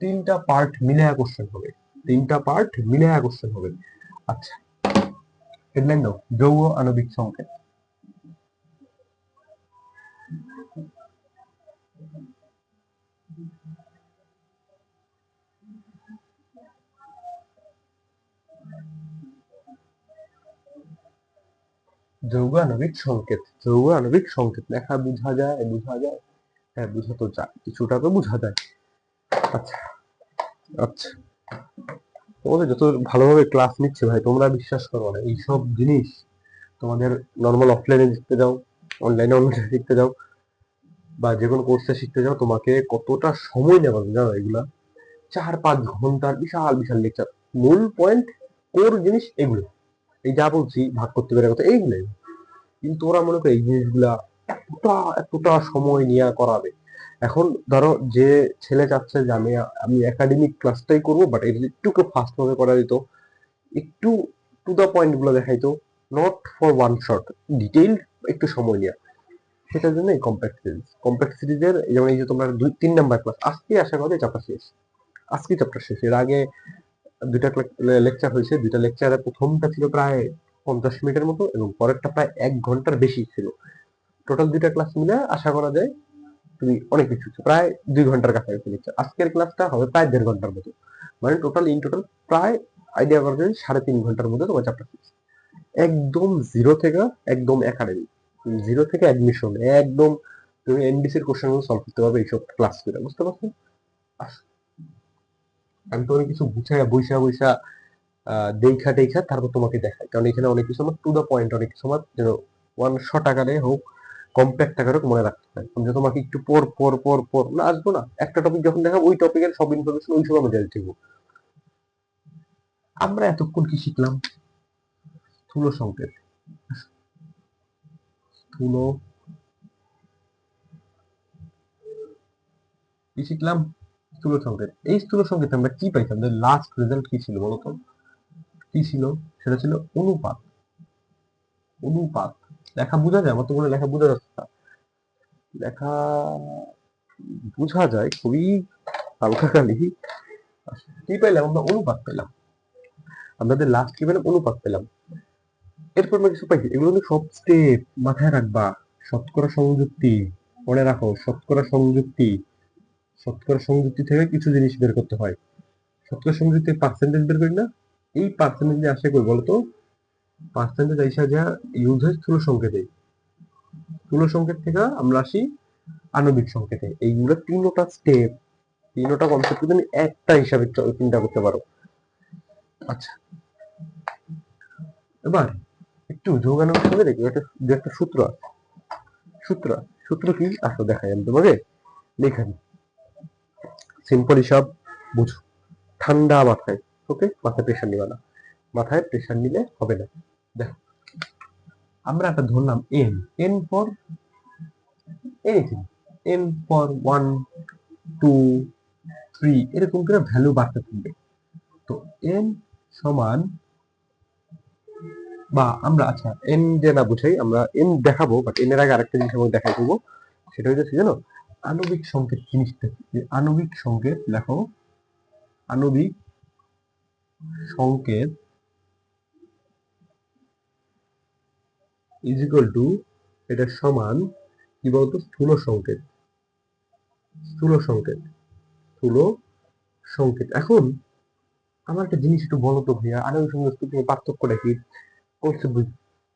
A: 3টা পার্ট মিলায়া কোশ্চেন হবে, 3টা পার্ট মিলায়া কোশ্চেন হবে। আচ্ছা, হেডলাইন দাও, যৌগ আণবিক সংকেত। যৌগ আণবিক সংকেত, যৌগ আণবিক সংকেত লেখা বোঝা যায়? বোঝা যায়? হ্যাঁ, বোঝা তো যায়, কিছুটা তো বোঝা যায়। আচ্ছা আচ্ছা, তোমাদের যত ভালোভাবে ক্লাস নিচ্ছে ভাই, তোমরা বিশ্বাস করো না, এইসব জিনিস তোমাদের নর্মাল অফলাইনে শিখতে যাও, অনলাইনে অনলাইনে শিখতে যাও, বা যে কোনো কোর্সে শিখতে যাও, তোমাকে কতটা সময় নেবে জানো? এগুলা 4-5 ঘন্টার বিশাল বিশাল লেকচার। মূল পয়েন্ট, কোর জিনিস এগুলো, এই যা বলছি ভাগ করতে পেরে কথা এইগুলাই। কিন্তু ওরা মনে করে এই জিনিসগুলা এতটা এতটা সময় নিয়ে করাবে। এখন ধরো যে ছেলে চাচ্ছে যে আমি একাডেমিক ক্লাসটাই করবো, বাট এটা একটু ফাস্ট ভাবে করা যেত, একটু টু দা পয়েন্ট গুলো দেখাইতো, not for one shot, detail, একটু সময় নিয়ে, সেটার জন্য এই কম্প্যাক্ট সিরিজ। কম্প্যাক্ট সিরিজের যেমন এই যে তোমরা 2-3 নাম্বার ক্লাস, আজকে আশা করি চ্যাপ্টার শেষ, আজকে চ্যাপ্টার শেষ। এর আগে 2টা লেকচার হয়েছে, 2টা লেকচারে প্রথমটা ছিল প্রায় 50 মিনিটের মতো, এবং পরেরটা প্রায় 1 ঘন্টার বেশি ছিল। টোটাল 2টা ক্লাস মিলে আশা করা যায় তুমি অনেক কিছু প্রায় 2 ঘন্টার কাছাকাছি লেকচার। আজকের ক্লাসটা হবে প্রায় 1.5 ঘন্টার মতো, মানে টোটাল ইন টোটাল প্রায় আইডিয়া করা যায় 3.5 ঘন্টার মধ্যে তোমার চ্যাপ্টার শেষ। একদম জিরো থেকে, একদম একাডেমি, জিরো থেকে অ্যাডমিশন, একদম তুমি এনডিসির কোশ্চেন সলভ করতে পারবে এইসব ক্লাস করে, বুঝতে পারছো? আমি তোমাকে কিছু বুঝাই বইসা বইসা দেখা টেখা তারপর তোমাকে দেখাই, কারণ এখানে অনেক কিছু আমার টু দা পয়েন্ট, অনেক কিছু আমার ওয়ান শট আকারে হোক, কম্প্যাক্ট আকারে হোক মনে রাখতে হয়। যে তোমাকে একটু পর পর পর পর না আসবো না, একটা টপিক যখন দেখা ওই টপিকের সব ইনফরমেশন ওই সময় আমি জানতে হবো। আমরা এতক্ষণ কি শিখলাম? স্থূল সংকেত, স্থূল কি শিখলাম? স্থূল সংকেত। এই স্থূল সংকেত আমরা কি পাইতাম? লাস্ট রেজাল্ট কি ছিল বলতো? কি ছিল? সেটা ছিল অনুপাত। অনুপাত লেখা বোঝা যায়? আমার তো কোনো লেখা বোঝা যাচ্ছে না। লেখা বোঝা যায় খুবই হালকা খালি। কি পেলাম আমরা? অনুপাত পেলাম। আমাদের লাস্ট কি পেলাম? অনুপাত পেলাম। এরপর আমরা কিছু পাইছি, এগুলো কিন্তু সব স্টেপ মাথায় রাখবা। শতকরা সংযুক্তি মনে রাখো, শতকরা সংযুক্তি, শতকরা সংযুক্তি থেকে কিছু জিনিস বের করতে হয়। শতকরা সংযুক্তির পার্সেন্টেজ বের করি না, এই পার্সেন্টেজ আসে কই বলতো? পার্সেন্টেজ আইসা যা ইউজ হয় স্থূল সংকেতে, স্থূল সংকেত থেকে আমরা আসি আণবিক সংকেতে। এইগুলো 3টা স্টেপ, 3টা কনসেপ্ট তুমি একটা হিসাবে চিন্তা করতে পারো। আচ্ছা, এবার একটু যোগানোর সঙ্গে দেখি একটা সূত্র আছে। সূত্র, সূত্র কি আসো দেখাই আমি তোমাকে, লেখানি সিম্পল হিসাব, বুঝো ঠান্ডা মাথায়। ওকে, মাথায় প্রেশার নিবা না, মাথায় প্রেশার নিলে হবে না। দেখো, আমরা একটা ধরলাম N, N for anything, n for 1 2 3 এরকম করে ভ্যালু বাড়তে থাকবে। তো n সমান, বা আমরা আচ্ছা n যে না বুঝাই, আমরা n দেখাবো, বাট n এর আগে আরেকটা জিনিস আমাকে দেখাই দেবো। সেটা হচ্ছে জানো, আণবিক সংকেত জিনিসটা কি? আণবিক সংকেত দেখো, আণবিক সংকেত ইজ ইকুয়াল টু, এটা সমান কি বলতো, স্থূল সংকেত। স্থূল সংকেত, স্থূল সংকেত। এখন আমার একটা জিনিস একটু বলো তো ভাইয়া, আণবিক সংকেত পার্থক্যটা কি?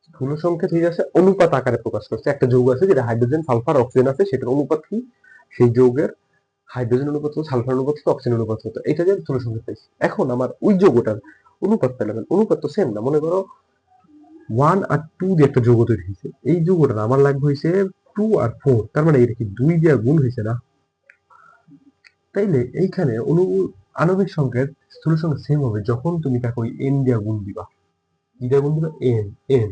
A: স্থূল সংকেত হয়ে যাচ্ছে অনুপাত আকারে প্রকাশ করছে। একটা যৌগ আছে যেটা হাইড্রোজেন সালফার অক্সিজেন আছে, সেটার অনুপাত কি? সেই যৌগের হাইড্রোজেন অনুপাত হতো, সালফার অনুপাত হতো, অক্সিজেন অনুপাত হতো, এটা যে স্থূল সংকেত পাইছি। এখন আমার ওই যৌগটার অনুপাত পেলাম, অনুপাত তো সেম না। মনে করো 1 আর 2 দিয়ে একটা যৌগ তৈরি হয়েছে, এই যৌগটা আমার লাগবে হয়েছে 2 আর 4, তার মানে এটা কি 2 দিয়ে গুণ হয়েছে না? তাইলে এইখানে আণবিক সংকেত স্থূল সংকেত সেম হবে যখন তুমি তাকে ওই এন দিয়ে গুণ দিবা। কি দিয়ে গুণ দিবা? এন। এন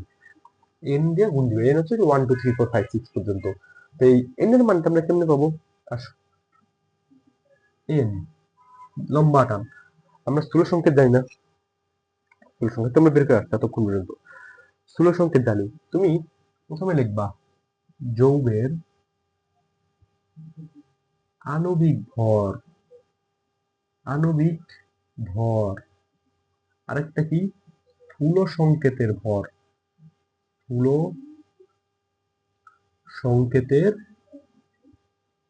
A: এন দিয়ে গুণ দিবা। এন হচ্ছে 1 2 3 4 5 6 পর্যন্ত। তো এই এন এর মানটা আমরা কেমনে পাবো? আসো, এন লম্বা টান, আমরা স্থূল সংকেত জানি না। স্থূল সংকেত আমরা বের করে আসছি এতক্ষণ পর্যন্ত। স্থূল সংকেত জানি, তুমি প্রথমে লিখবা যৌগের আণবিক ভর। আণবিক ভর। আরেকটা কি? স্থূল সংকেতের ভর। স্থূল সংকেতের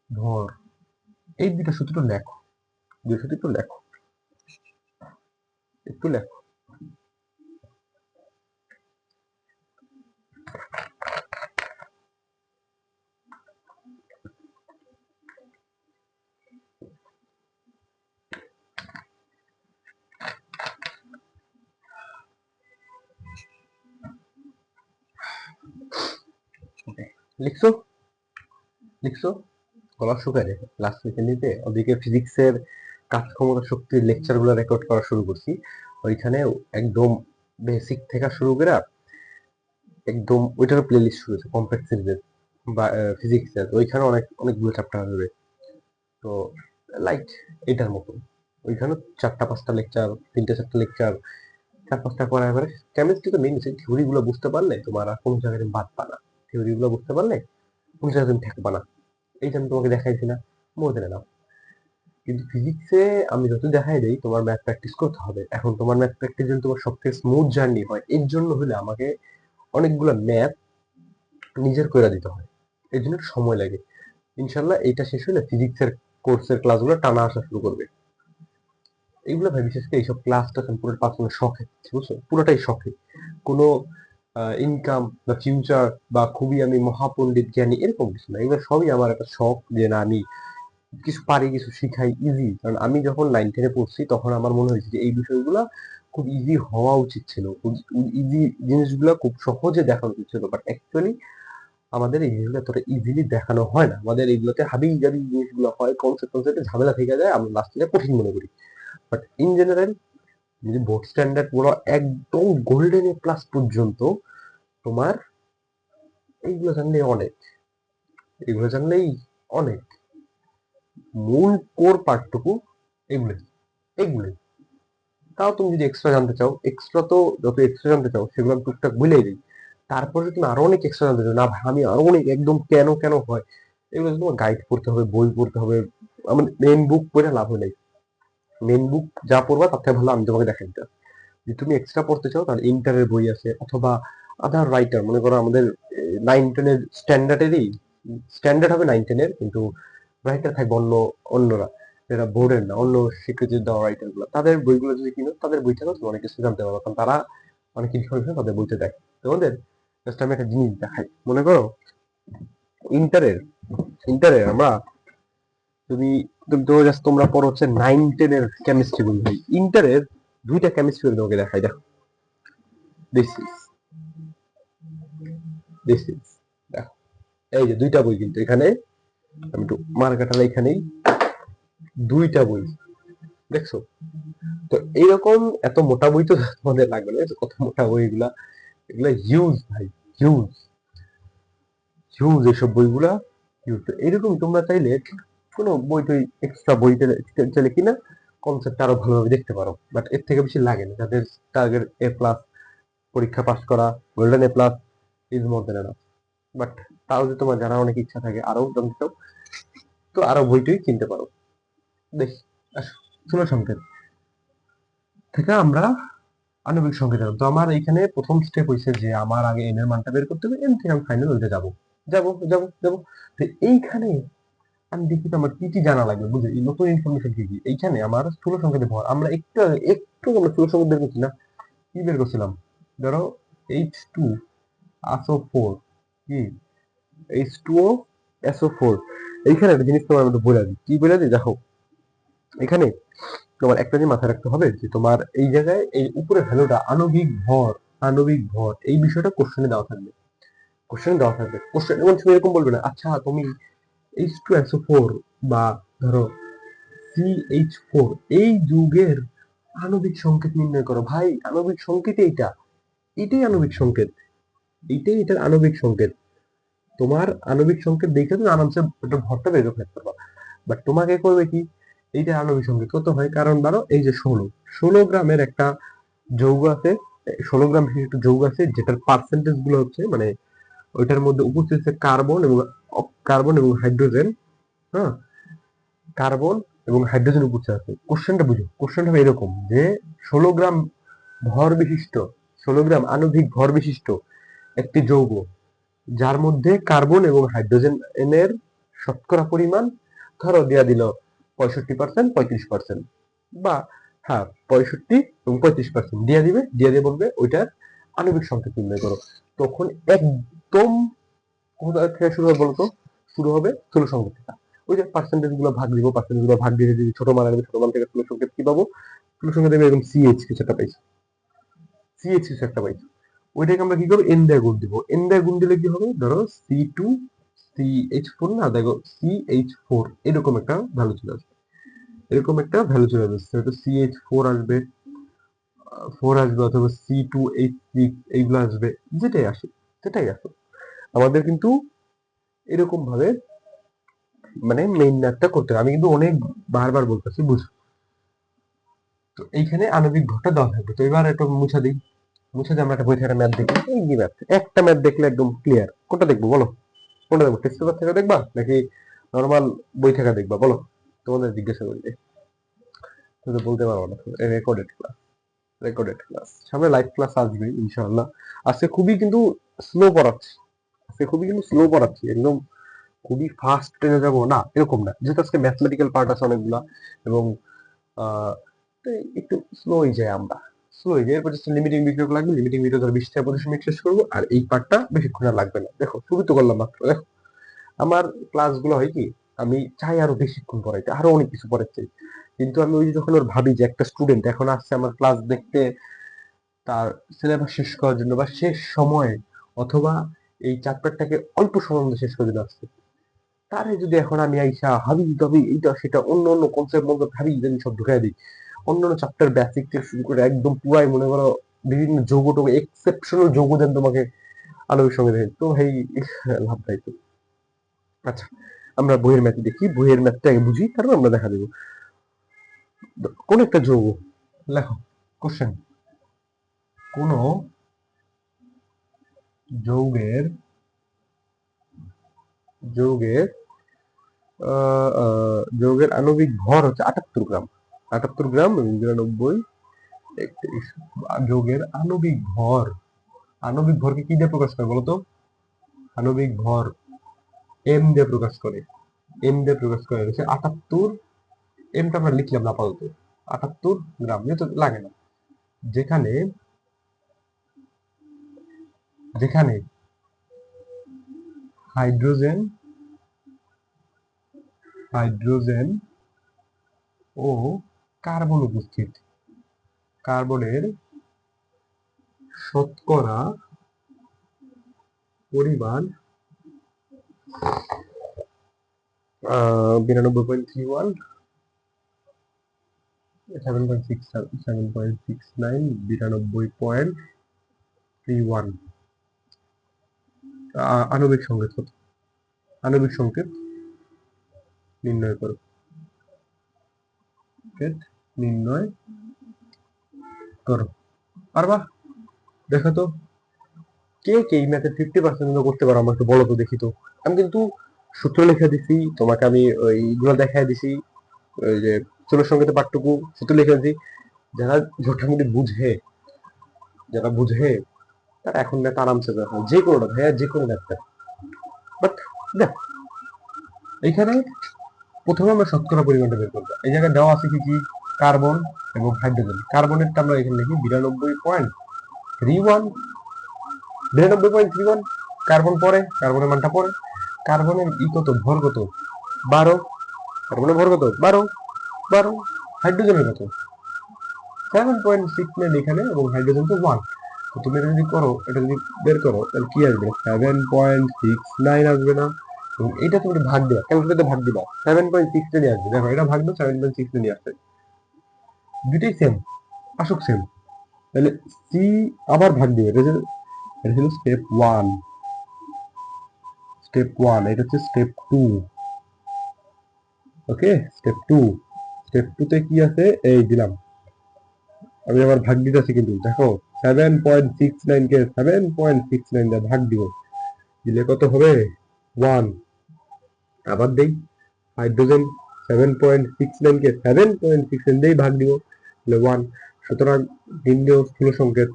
A: ভর। এই দুটো সূত্র লেখো, দুই সূত্র একটু লেখো, একটু লেখো। লিখছো? লিখছো? গলা শুকায় রেখে ক্লাস নিতে নিতে ওদিকে ফিজিক্সের কাজ ক্ষমতা শক্তির লেকচার গুলো রেকর্ড করা শুরু করছি। ওইখানে একদম বেসিক থেকে শুরু করে একদম ওইটার প্লেলিস্ট শুরু হয়েছে কমপ্লেক্স সিরিজের বা ফিজিক্সের। ওইখানে অনেকগুলো চ্যাপ্টার হবে। তো লাইক এটার মতো ওইখানে 4টা 5টা লেকচার, 3টে 4টে লেকচার, 4 5টা করার পরে কেমিস্ট্রি তো মেইন হচ্ছে থিওরি গুলো বুঝতে পারলে তোমার আর কোনো জায়গায় বাদ পা না। থিওরি গুলো বুঝতে পারলে কোনো জায়গায় তুমি ঠেকবা না। এইটা আমি তোমাকে দেখাইছি না? মনে না। কিন্তু ফিজিক্সে আমি যত দেখাই দেই, তোমার ম্যাথ প্র্যাকটিস করতে হবে। এখন তোমার ম্যাথ প্র্যাকটিস যদি তোমার সবথেকে স্মুথ জার্নি হয়, এর জন্য হলে আমাকে অনেকগুলো ম্যাথ নিজের করে দিতে হয়। এর জন্য একটু সময় লাগে। ইনশাল্লাহ এইটা শেষ হলে ফিজিক্সের কোর্সের ক্লাসগুলো টানা আসা শুরু করবে। এইগুলো ভাই বিশেষ করে এইসব ক্লাসটা পুরো পার্সোনাল শখে, বুঝছো, পুরোটাই শখে। কোনো ইনকাম বা ফিউচার বা খুবই আমি মহাপণ্ডিত জ্ঞানী এরকম কিছু না। এগুলো সবই আমার একটা শখ, যে না আমি কিছু পারি, কিছু শিখাই ইজি। কারণ আমি যখন 9 10-এ পড়ছি তখন আমার মনে হয়েছে যে এই বিষয়গুলো খুব ইজি হওয়া উচিত ছিল, ইজি জিনিসগুলো খুব সহজে দেখানো উচিত ছিল। বাট অ্যাকচুয়ালি আমাদের এই জিনিসগুলো এতটা ইজিলি দেখানো হয় না। আমাদের এইগুলোতে হাবি জাবি জিনিসগুলো হয়, কনসেপ্টে ঝামেলা থেকে যায়, আমরা লাস্টে কঠিন মনে করি। বাট ইন জেনারেল যদি বোর্ড স্ট্যান্ডার্ড বলো একদম গোল্ডেন এ প্লাস পর্যন্ত, তোমার এইগুলো জানলেই অনেক, এগুলো জানলেই অনেক। মূল কোর পার্টটুকু এগুলোই, এগুলোই। তাও তুমি যদি এক্সট্রা জানতে চাও, এক্সট্রা তো যত এক্সট্রা জানতে চাও সেগুলো আমি টুকটাক বলেই দিই। তারপর যদি তুমি আরো অনেক এক্সট্রা জানতে চাও, না ভাই আমি আরো অনেক একদম কেন কেন হয়, এগুলো তোমার গাইড পড়তে হবে, বই পড়তে হবে। আমার মেন বুক পড়ে লাভ হয় নাই। মেন বুক যা পড়বা তার থেকে ভালো আমি তোমাকে দেখাই দিতে। যদি তুমি এক্সট্রা পড়তে চাও তাহলে ইন্টারের বই আছে, অথবা আদার রাইটার। মনে করো আমাদের 9 10-এর স্ট্যান্ডার্ডেরই, স্ট্যান্ডার্ড হবে 9 10-এর, কিন্তু রাইটার থাকবে অন্যরা, যারা বোর্ডের না, অন্য স্বীকৃতি দেওয়া রাইটার গুলো, তাদের বইগুলো যদি কিনো তাদের বই থেকেও তুমি অনেক কিছু জানতে পারবে, কারণ তারা অনেক ইনফরমেশন তাদের বইতে দেয় তোমাদের। জাস্ট আমি একটা জিনিস দেখাই। মনে করো ইন্টারের ইন্টারের আমরা, তুমি তুমি তো জাস্ট তোমরা পড়ো হচ্ছে 9 10-এর কেমিস্ট্রি বই। ভাই ইন্টারের 2টা কেমিস্ট্রি বই তোমাকে দেখাই, দেখো। দিস ইজ দিস ইজ দেখো, এই যে 2টা বই, কিন্তু এখানে আমি একটু মার্কাটালা, এখানেই 2টা বই দেখছো? তো এইরকম এত মোটা বই তো তোমাদের লাগবে না, কত মোটা বই এগুলা, এগুলা হিউজ ভাই, হিউজ হিউজ এসব বইগুলা। তো এরকম তোমরা চাইলে কোনো বই টই এক্সট্রা বই চাইলে কিনা কনসেপ্ট আরো ভালোভাবে দেখতে পারো, বাট এর থেকে বেশি লাগে না। যাদের টার্গেট এ প্লাস, পরীক্ষা পাস করা, golden A plus is more than enough. But তাও যে তোমার জানার অনেক ইচ্ছা থাকে আরো জানতে চাও, তো আরো বইটই কিনতে পারো। দেখি স্থূল সংকেত থেকে আমরা আণবিক সংকেত আনলাম। তো আমার এখানে প্রথম স্টেপ হয়েছে যে আমার আগে এন এর মানটা বের করতে হবে, এন থেকে আমি ফাইনাল ওইটা যাবো যাবো যাবো যাবো। তো এইখানে আমি দেখি তো আমার কি কি জানা লাগবে, বুঝে এই নতুন ইনফরমেশন কি কি। এইখানে আমার স্থূল সংকেতের ভর আমরা একটু আমরা স্থূল সংকেত বের করছি না, কি বের করছিলাম, ধরো H2 SO4 কি H2O SO4। এইখানে একটা জিনিস তোমার মধ্যে বলে দিই, কি বলে দিই দেখো। এখানে তোমার একটা জিনিস মাথায় রাখতে হবে যে তোমার এই জায়গায় এই উপরে ভ্যালুটা আণবিক ভর এই বিষয়টা কোশ্চেনে দেওয়া থাকবে। কোশ্চেন এবং তুমি এরকম বলবে না, আচ্ছা তুমি H2SO4 বা ধরো CH4 এই যুগের আণবিক সংকেত নির্ণয় করো। ভাই আণবিক সংকেত এটাই আণবিক সংকেত, এটার আণবিক সংকেত। তোমার আণবিক সংকেত দেখে তুমি আরামসে একটা ভরটা বের করে ফেলতে পারবা। বাট তোমাকে করবে কি, এইটা আণবিক সংকেত কত হয়, কারণ বারো এই যে 16 গ্রামের একটা যৌগ আছে, 16 গ্রাম বিশিষ্ট যৌগ আছে, যেটার পার্সেন্টেজ গুলো হচ্ছে মানে ওইটার মধ্যে উপস্থিত আছে কার্বন এবং হাইড্রোজেন। হ্যাঁ, কার্বন এবং হাইড্রোজেন উপস্থিত আছে। কোশ্চেনটা বুঝো, কোশ্চেনটা হবে এরকম যে 16 গ্রাম ভর বিশিষ্ট, 16 গ্রাম আণবিক ভর বিশিষ্ট একটি যৌগ, যার মধ্যে কার্বন এবং হাইড্রোজেন এর শতকরা পরিমাণ ধরো দেয়া দিল 65%, 35%, বা হ্যাঁ 65 এবং 35% দিয়ে দিয়ে বলবে ওইটার আণবিক সংকেত নির্ণয় করো। তখন একদম কোথা থেকে শুরু হবে বলতো, শুরু হবে স্থূল সংকেত থেকে। ওই যে পার্সেন্টেজ গুলো ভাগ দিয়ে যদি ছোট মান আসবে, ছোট মান থেকে স্থূল সংকেত কি পাবো, স্থূল সংকেত আমি এরকম সিএইচ কিছু একটা পাইছি। ওইটাকে আমরা কি করবো, এন দিয়ে গুণ দিব। এন দিয়ে গুণ দিলে কি হবে, ধরো C2CH4 না, দেখো CH4 এরকম একটা ভ্যালু চলে আসবে, হয়তো CH4 আসবে, 4 আসবে, অথবা C2H6 এইগুলো আসবে, যেটাই আসে আমাদের কিন্তু এরকম ভাবে মানে মেইন ম্যাথটা করতে হবে। আমি কিন্তু অনেক বারবার বলতেছি, বুঝো। তো এইখানে আণবিক ভরটা দেওয়া থাকবে। তো এবার একটু মুছে দিয়ে আমরা একটা বই থেকে ম্যাথ দেখি। এই কি ম্যাথ, একটা ম্যাথ দেখলে একদম ক্লিয়ার। কোনটা দেখবো বলো, কোনটা দেখবো, টেস্ট পেপার থেকে দেখবা নাকি নর্মাল বই থেকে দেখবা বলো, তোমাদের জিজ্ঞাসা করি। তুমি তো বলতে পারবো না, রেকর্ডেড ক্লাস সামনে লাইভ ক্লাস আসবে ইনশাআল্লাহ। আজকে খুবই কিন্তু স্লো পড়াচ্ছি, একদম খুবই ফাস্ট ট্রেনে যাবো না এরকম না, যেহেতু আজকে ম্যাথমেটিক্যাল পার্ট আছে অনেকগুলা, এবং আহ, তো একটু স্লো হয়ে যায়। এরপর জাস্ট লিমিটিং ভিডিও লাগবে, লিমিটিং ভিডিও ধর 20 থেকে 25 মিনিট শেষ করবো, আর এই পার্টটা বেশিক্ষণ আর লাগবে না। দেখো শুরু তো করলাম মাত্র। দেখো আমার ক্লাসগুলো হয় কি, আমি চাই আরো বেশিক্ষণ পড়াইতে, আরো অনেক কিছু পড়াতে চাই, কিন্তু আমি ওই যে যখন ওর ভাবি যে একটা স্টুডেন্ট এখন আসছে আমার ক্লাস দেখতে, তার সিলেবাস শেষ করার জন্য বা শেষ সময়ে, অথবা এই চ্যাপ্টারটাকে অল্প সময়ের মধ্যে শেষ করে দিতে আসছে, তারে যদি এখন আমি আইসা হাবি তবে এইটা সেটা অন্য অন্য কনসেপ্ট মধ্যে ভাবি যদি সব ঢুকাই দিই, অন্য অন্য চ্যাপ্টার বেসিক থেকে শুরু করে একদম পুরাই মনে করো বিভিন্ন যৌগ টোগ এক্সেপশনাল যৌগ দেন তোমাকে আলোকের সঙ্গে দেখে, তো ভাই লাভ নাই তো। আচ্ছা আমরা বইয়ের ম্যাথ দেখি, বইয়ের ম্যাথটা আগে বুঝি, তারপর আমরা দেখা দেবো কোন একটা যৌগ। লেখো কোশ্চেন, কোন যৌগের যৌগের যৌগের আণবিক ভর হচ্ছে 78 গ্রাম, 78 গ্রাম এবং 99, 31। যৌগের আণবিক ভরকে কি দিয়ে প্রকাশ করে বলতো, আণবিক ভর এম দিয়ে প্রকাশ করে হচ্ছে 78। এমটা আমরা লিখলাম না আপাতত, 78 গ্রাম যেহেতু লাগে না। যেখানে যেখানে হাইড্রোজেন হাইড্রোজেন ও কার্বন উপস্থিত, কার্বনের শতকরা পরিমাণ 92.31, 7.69, 92.31 আণবিক সংকেত কত, আণবিক সংকেত নির্ণয় করো। নির্ণয় করো। পারবা? দেখো তো কে কে এই ম্যাথের 50% করতে পারো, আমার একটু বলো তো দেখি তো। আমি কিন্তু সূত্র লিখে দিছি তোমাকে, আমি ওইগুলো দেখাই দিছি, ওই যে স্থূল সংকেতের পাঠটুকু সূত্র লিখে দিছি। যারা মোটামুটি বুঝে, যারা বুঝে তারা এখন ম্যাথ আরামসে দেখো, যে কোনোটা ভাইয়া, যে কোনো ম্যাথটা। বাট দেখ, এইখানে প্রথমে আমরা শতকরা পরিমাণটা বের করবো। এই জায়গায় দেওয়া আছে কি কি, কার্বন এবং হাইড্রোজেন। কার্বনেরটা আমরা এখানে লিখি 92.31, 92.31। কার্বন পরে, কার্বনের মানটা পরে। কার্বনের কত, ভর কত, 12। কার্বনের ভর কত, 12। হাইড্রোজেনের কত, 7.69 এখানে, এবং হাইড্রোজেন তো 1। তো তুমি এটা যদি করো, এটা যদি বের করো, তাহলে কি আসবে, 7.69 আসবে না? এবং এটা তুমি ভাগ দিবা, ক্যালকুলেটরে ভাগ দিবা, 7.6 নিয়ে আসবে। দেখো এটা ভাগ দাও, 7.6 নিয়ে আসবে, দুইটাই সেম, আসুক সেম। তাহলে সি আবার ভাগ দিবে, এটা হলো স্টেপ 1, এটা হচ্ছে স্টেপ 2। ওকে, স্টেপ 2, স্টেপ 2 তে কি আছে, এই দিলাম। আমি আবার ভাগ দিতেছি, কিন্তু দেখো 7.69 কে 7.69 দিয়ে ভাগ দিব, দিলে কত হবে, 1। আবার দেই, হাইড্রোজেন 7.69 কে 7.69 দিয়ে ভাগ দিব, তাহলে 1। সুতরাং নির্ণেয় স্থূল সংকেত,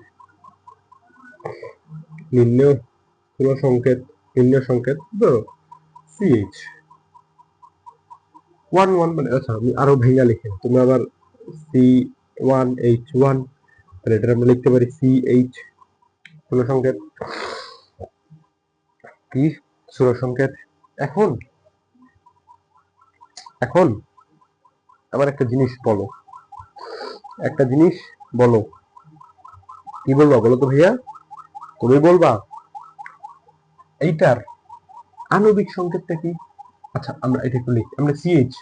A: নির্ণেয় স্থূল সংকেত, নির্ণেয় সংকেত ধরো সিএইচ 1 মানে, আচ্ছা আমি আরো ভেঙে লিখি, তুমি আবার C1H1, তাহলে এটা আমরা লিখতে পারি CH স্থূল সংকেত, কি স্থূল সংকেত। এখন এখন আমার একটা জিনিস বলো, একটা জিনিস বলো, কি বলবা বলো তো ভাইয়া, তুমি বলবা এইটার আণবিক সংকেতটা কি। আচ্ছা আমরা এটা একটু লিখি, আমরা সিএইচ,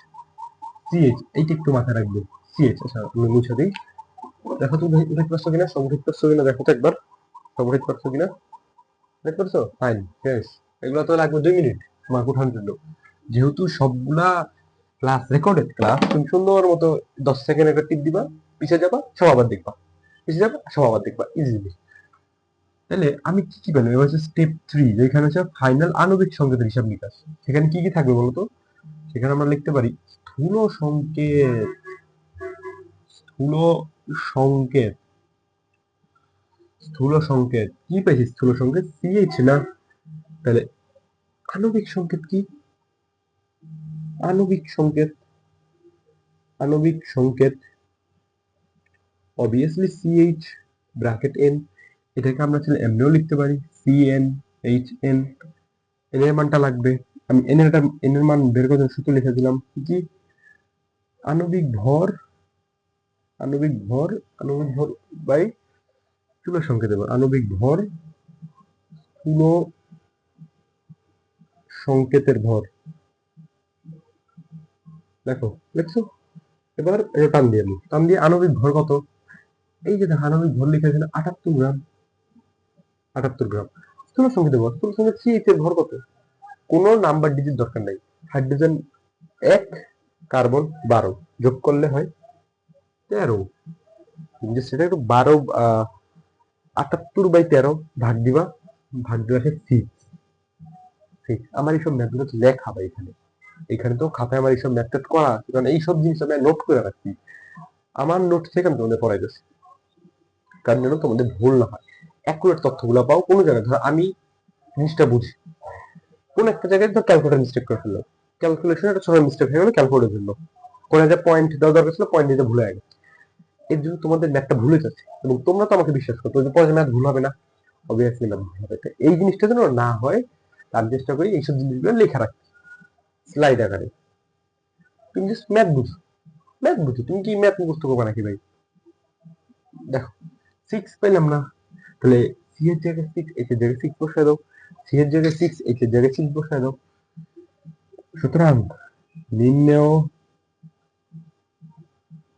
A: এইটা একটু মাথায় রাখবে, সিএইচ। আচ্ছা আমি মুছে দিই, দেখো তুমি দেখতে পাচ্ছ কিনা, সংকেত পাচ্ছ কিনা দেখো তো একবার, সংকেত পাচ্ছ কিনা, দেখতে পাচ্ছ, ফাইন, শেষ। এগুলো তো লাগবে 2 মিনিট মার্ক উঠানোর জন্য। যেহেতু সবগুলা ক্লাস রেকর্ডেড ক্লাস, তুমি সুন্দর মতো 10 সেকেন্ড একটা টিপ দিবা, পিছিয়ে যাবা, সব আবার দেখবা, পিছিয়ে যাবা, সব আবার দেখবা, ইজিলি। তাহলে আমি কি কি পেলাম, এবার হচ্ছে স্টেপ 3, যেখানে হচ্ছে ফাইনাল আণবিক সংকেতের হিসাব নিকাশ। সেখানে কি কি থাকবে বলতো, সেখানে আমরা লিখতে পারি স্থূল সংকেত, স্থূল সংকেত, স্থূল সংকেত কি পেয়েছি, স্থূল সংকেত সিএইচ না, তাহলে আণবিক সংকেত কি, আণবিক সংকেত, আণবিক সংকেত অবভিয়াসলি সিএইচ ব্র্যাকেট এন। এটাকে আমরা চাইলে এমনিও লিখতে পারি CnHn, এন এর মানটা লাগবে। আমি এন এর মান বের করে সূত্র লিখে দিলাম, কি আণবিক ভর, আণবিক ভর, আণবিক ভর বাই স্থূল সংকেত, দেবো আণবিক ভর স্থূল সংকেতের ভর। দেখো দেখছো, এবার এটা টান দিয়ে আমি, টান দিয়ে আণবিক ভর কত, এই যে দেখো আণবিক ভর লিখে দিলাম 78 গ্রাম, 78 গ্রাম। স্থূল সংকেতের ভর, স্থূল সংকেত সিএইচ এর ভর কত, কোনো নাম্বার ডিজিট দরকার নাই। হাইড্রোজেন 1, কার্বন 12, যোগ করলে হয় 13। সেটা একটু 12, 78/13 ভাগ দিবা, ভাগ দিবা সে 6। আমার এইসব ম্যাথগুলো তো লেখা ভাই এখানে, এখানে তো খাতায় আমার এইসব ম্যাথ করা আছে, কারণ এইসব জিনিস আমি নোট করে রাখছি, আমার নোট থেকে আমি তোমাদের পড়াইতেছি, কারণ যেন তোমাদের ভুল না হয়, অ্যাকুরেট তথ্যগুলো পাও। কোনো জায়গায় ধরো আমি জিনিসটা বুঝি, কোন একটা জায়গায় তো ক্যালকুলেটর মিস্টেক করে ফেললো, ক্যালকুলেশন একটা ছোট মিস্টেক হয়ে গেল, ক্যালকুলেটর জন্য কোন একটা পয়েন্ট দেওয়া দরকার ছিল, পয়েন্ট দিতে ভুলে গেছে, এর জন্য তোমাদের ম্যাথটা ভুলে যাচ্ছে। এবং তোমরা তো আমাকে বিশ্বাস করো, যে পরে ম্যাথ ভুল হবে না, অবভিয়াসলি ম্যাথ ভুল হবে। এই জিনিসটা যেন না হয় তার চেষ্টা করি এইসব জিনিসগুলো লেখা রাখতে স্লাইড আকারে। তুমি জাস্ট ম্যাথ বুঝো, ম্যাথ বুঝো, তুমি কি ম্যাথ মুখস্থ করবে নাকি ভাই। দেখো 6 পেলাম না, তাহলে সি এর জায়গায় 6, এইচ এর জায়গায় 6 বসায় দাও, সি এর জায়গায় 6, এইচ এর জায়গায় 6 বসায় দাও। সুতরাং নির্ণেয়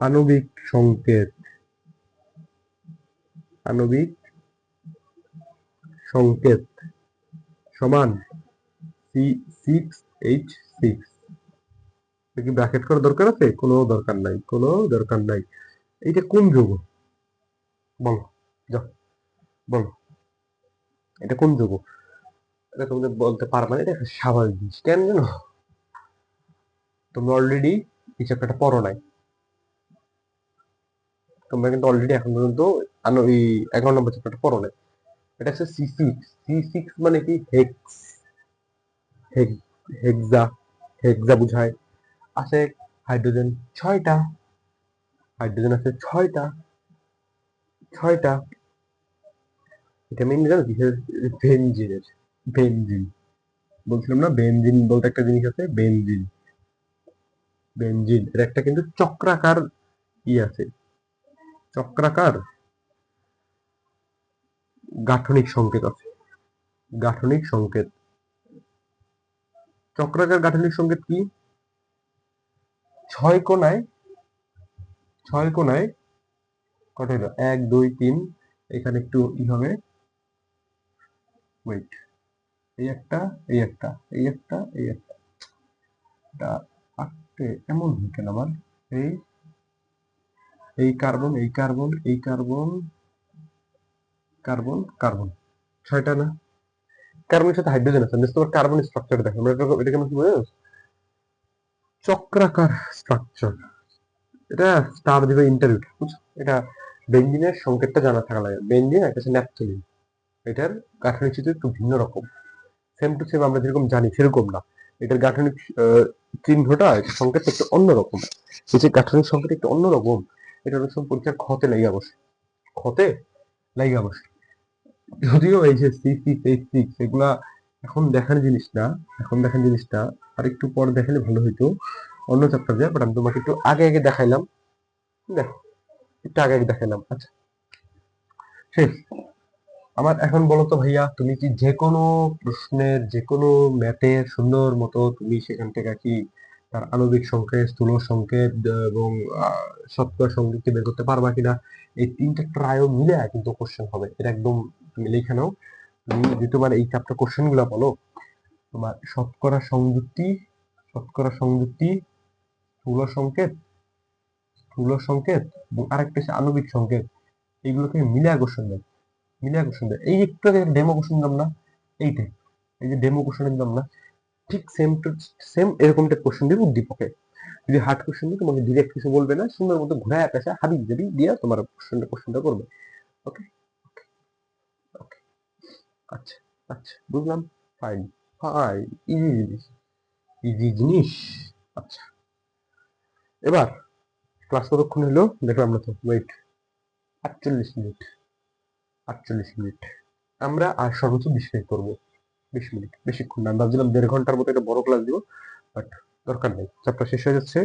A: আণবিক সংকেত, আণবিক সংকেত সমান C6H6 কি ব্র্যাকেট করার দরকার আছে? কোনো দরকার নাই, কোনো দরকার নাই। এইটা কোন যৌগ? বলো, যাও বলো, এটা কোন যৌগ? এটা তোমাদের বলতে পারবা না, এটা একটা স্বাভাবিক জিনিস। কেন জানো? তোমরা অলরেডি এই চ্যাপ্টারটা পড়ো নাই। তোমরা কিন্তু অলরেডি এখন পর্যন্ত এই 11 নম্বর চ্যাপ্টারটা পড়ো নাই। এটা হচ্ছে C6। C6 মানে কি? হেক্স, হেক্সা, হেক্সা বুঝায়। আছে হাইড্রোজেন 6টা, হাইড্রোজেন আছে 6টা, 6টা। এটা মেইনলি জানো কিসের? বেনজিনের, বেনজিন। বলছিলাম না বেনজিন বলতে একটা জিনিস আছে, বেনজিন। বেনজিন এর একটা কিন্তু চক্রাকার আছে, চক্রাকার গাঠনিক সংকেত আছে, গাঠনিক সংকেত। চক্রাকার গাঠনিক সংকেত কি? 6 কোণায়, 6 কোণায় কত হলো? 1 2 3। এখানে একটু হবে, ওয়েট, এই একটা, এই একটা, এই একটা, এই একটা। এটা আটটে এমন কেন আমার? এই এই কার্বন, এই কার্বন, এই কার্বন, কার্বন, কার্বন, 6টা না? কার্বনের সাথে হাইড্রোজেন আছে। তোমার কার্বন স্ট্রাকচার দেখো, এটা কেমন কি বোঝা? চক্রাকার স্ট্রাকচার। এটা স্টার দিবে ইন্টারভিউ, বুঝছো? এটা বেঞ্জিনের সংকেতটা জানা থাকা লাগে। বেঞ্জিন একটা হচ্ছে ন্যাপথলিন। এটার গাঠনিক চিত্র একটু ভিন্ন রকম। সেম টু সেম আমরা যেরকম জানি সেরকম না। এটার গাঠনিক চিহ্নটা, সংকেতটা একটু অন্যরকম। এই যে গাঠনিক সংকেত একটু অন্যরকম, এটা অনেক সময় পরীক্ষার খতে লাগিয়া বসে, খতে লাগিয়া বসে। যদিও এই যে C6H6 এগুলা এখন দেখার জিনিস না, এখন দেখার জিনিসটা আর একটু পর দেখালে ভালো হইতো অন্য চ্যাপ্টার দিয়ে। বাট আমি তোমাকে একটু আগে আগে দেখাইলাম, দেখো একটু আগে আগে দেখাইলাম। আচ্ছা শেষ। আমার এখন বলো তো ভাইয়া, তুমি কি যে কোনো প্রশ্নের, যে কোনো ম্যাথের সুন্দর মতো তুমি সেখান থেকে কি তার আণবিক সংকেত, স্থূল সংকেত এবং শতকরা সংকেত বের করতে পারবা কিনা? এই তিনটা ট্রায়ও মিলে কিন্তু কোশ্চেন হবে। এটা একদম তুমি লিখে নাও। তুমি যদি তোমার এই চ্যাপ্টার কোশ্চেন গুলা বলো, তোমার শতকরা সংযুক্তি, শতকরা সংযুক্তি, স্থূল সংকেত, স্থূল সংকেত এবং আরেকটা হচ্ছে আণবিক সংকেত, এইগুলোকে মিলিয়ে কোশ্চেন দেয়, মিলিয়ে কোশ্চেন দেয়। এই একটু আগে ডেমো কোশ্চেন দিলাম না, এইটাই, এই যে ডেমো কোশ্চেন দিলাম না, ঠিক সেম টু সেম এরকম টাইপ কোশ্চেন দিবে উদ্দীপকে। যদি হার্ড কোশ্চেন দিই তোমাকে ডিরেক্ট কিছু বলবে না, সুন্দর মতো ঘুরায় পেঁচা হাবি জাবি দিয়ে তোমার কোশ্চেনটা করবে। ওকে, ওকে, আচ্ছা, আচ্ছা বুঝলাম। ফাইন, ফাইন, ইজি জিনিস, ইজি জিনিস। আচ্ছা, এবার ক্লাস কতক্ষণ হলো দেখলাম না তো, ওয়েট, 48 মিনিট, 48 মিনিট। আমরা আর সর্বোচ্চ 20 মিনিট করবো, 20 মিনিট, বেশিক্ষণ না। আমি ভাবছিলাম 1.5 ঘন্টার মতো একটা বড় ক্লাস দিব, বাট দরকার নেই, চ্যাপ্টার শেষ হয়ে যাচ্ছে।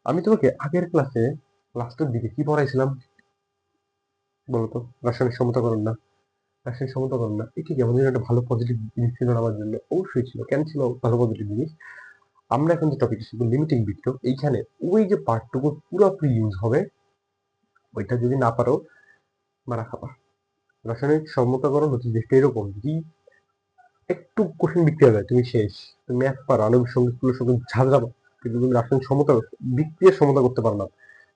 A: আমি তোমাকে আগের ক্লাসে লাস্টের দিকে কি পড়াইছিলাম বলতো? রাসায়নিক সমতাকরণ না? রাসায়নিক সমতাকরণ না, এটি কেমন যেন একটা ভালো পজিটিভ জিনিস ছিল আমার জন্য। অবশ্যই ছিল, কেন ছিল ভালো পজিটিভ জিনিস? আমরা এখন যে টপিক শিখবো লিমিটিং বিক্রিয়ক, এইখানে ওই যে পার্টটুকু পুরোপুরি ইউজ হবে। ওইটা যদি না পারো মারা খাবা। রাসায়নিক সমতাকরণ হচ্ছে দেখতে এরকম, যদি একটু কঠিন বিক্রিয়া যায় তুমি শেষ। তুমি ম্যাথ পারো, আণবিক সংকেতগুলোর সঙ্গে ঝাঁঝাবো, কিন্তু তুমি রাসায়নিক সমতা, বিক্রিয়ার সমতা করতে পারো না।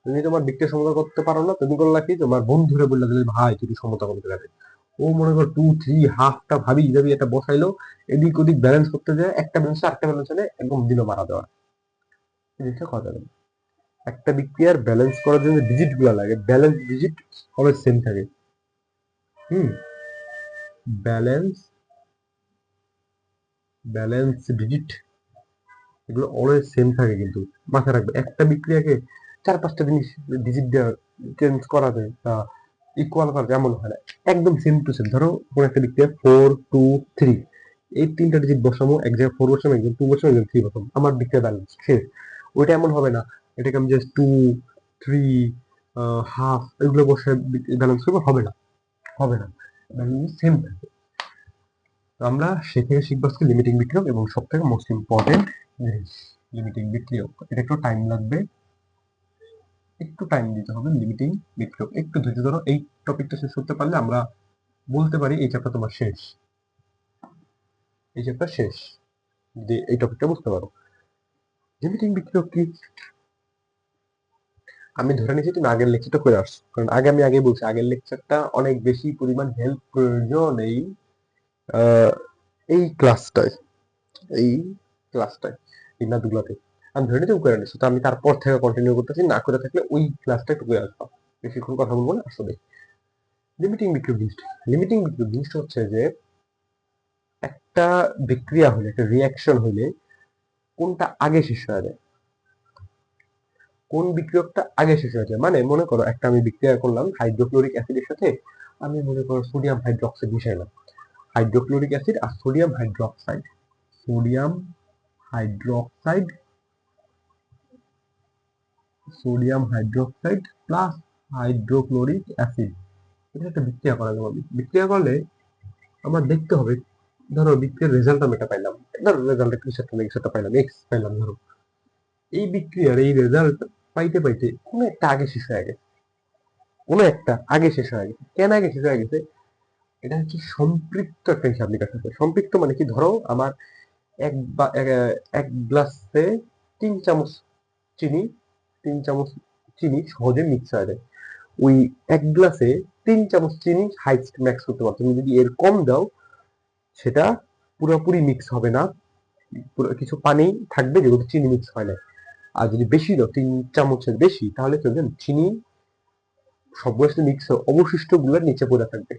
A: তুমি তোমার বিক্রিয়া সমতা করতে পারো না, তুমি করলা কি? তোমার বন্ধুরে বললা যে ভাই তুই সমতা করতে পারে। ও মনে কর 2 3 হাফটা ভাবি যাবি এটা বসাইলো, এদিক ওদিক ব্যালেন্স করতে যায়, একটা ব্যালেন্স আরেকটা ব্যালেন্স হলে একদম দিল মারা দেওয়া। এই জিনিসটা কথা যাবে না। একটা বিক্রিয়ার ব্যালেন্স করার জন্য ডিজিট গুলা লাগে, ব্যালেন্স ডিজিট অলওয়েজ সেম থাকে। হুম, ব্যালেন্স, ব্যালেন্স ডিজিট এগুলো অলওয়েজ সেম থাকে, কিন্তু মাথায় রাখবে একটা বিক্রিয়াকে 4 5টা জিনিস ডিজিট দেওয়া, চেঞ্জ করা যায়, ইকুয়াল করা যায় এমন হয় না। একদম সেম টু সেম। ধরো কোন একটা বিক্রিয়া 4 2 3, এই 3টা ডিজিট বসাবো, এক জায়গায় 4 বসাবো, একজন 2 বসাবো, একজন 3 বসাবো, আমার বিক্রিয়া ব্যালেন্স শেষ। ওইটা এমন হবে না, এটাকে আমি জাস্ট 2 3 হাফ এগুলো বসে ব্যালেন্স করবো, হবে না, হবে না, ব্যালেন্স সেম থাকবে। তো আমরা সেখানে শিখবো আজকে লিমিটিং বিক্রিয়ক এবং সব থেকে মোস্ট ইম্পর্টেন্ট জিনিস লিমিটিং বিক্রিয়ক। এটা একটু টাইম লাগবে, একটু টাইম দিতে হবে। লিমিটিং বিক্রিয়ক একটু ধৈর্য ধরো, এই টপিকটা শেষ করতে পারলে আমরা বলতে পারি এই চ্যাপ্টার তোমার শেষ, এই চ্যাপ্টার শেষ। যদি এই টপিকটা বুঝতে পারো। লিমিটিং বিক্রিয়ক কি? আমি ধরে নিচ্ছি তুমি আগের লেকচারটা করে আসছো, কারণ আমি বলছি আগের লেকচারটা অনেক বেশি পরিমাণ হেল্প প্রয়োজন আহ, এই ক্লাসটায় এই ক্লাসটায় এই নাদুগুলাতে আমি ধরে নিতে করে নিচ্ছি, তো আমি তারপর থেকে কন্টিনিউ করতেছি, না করে থাকলে ওই ক্লাসটা একটু করে আসবো, বেশিক্ষণ কথা বলবো না আসলে। লিমিটিং বিক্রিয়ক জিনিসটা, লিমিটিং বিক্রিয়ক জিনিসটা হচ্ছে যে একটা বিক্রিয়া হলে, একটা রিয়াকশন হলে কোনটা আগে শেষ হয়ে যায়, কোন বিক্রিয়কটা আগে শেষ হয়ে যায়। মানে মনে করো একটা আমি বিক্রিয়া করলাম হাইড্রোক্লোরিক অ্যাসিডের সাথে, আমি মনে করো সোডিয়াম হাইড্রোক্সাইড মিশাইলাম, হাইড্রোক্লোরিক অ্যাসিড আর sodium hydroxide, sodium hydroxide, sodium hydroxide plus hydrochloric acid, এটা একটা বিক্রিয়া করা যাবে। বিক্রিয়া করলে আমার দেখতে হবে, ধরো বিক্রিয়ার রেজাল্ট আমি এটা পাইলাম, ধরো রেজাল্ট কিছুটা পাইলাম, এক্স পাইলাম ধরো, এই বিক্রিয়ার এই রেজাল্ট পাইতে পাইতে কোনো একটা আগে শেষ হয়ে গেছে, কোনো একটা আগে শেষ হয়ে গেছে। কেন আগে শেষ হয়ে গেছে? এটা হচ্ছে সম্পৃক্ত একটা হিসাব নিকাশ আছে। সম্পৃক্ত মানে কি, ধরো আমার এক গ্লাসে 3 চামচ চিনি, 3 চামচ চিনি সহজে মিক্স হয়ে যায়। ওই এক গ্লাসে 3 চামচ চিনি হাইস্ট ম্যাক্স করতে পারো, তুমি যদি এর কম দাও সেটা পুরোপুরি মিক্স হবে না, পুরো কিছু পানি থাকবে যেগুলো চিনি মিক্স হয় না। আর যদি বেশি দাও, 3 চামচের বেশি, তাহলে কি হবে, চিনি সবগুলোর সাথে মিক্স হয়ে অবশিষ্ট গুলা নিচে পড়ে থাকবে,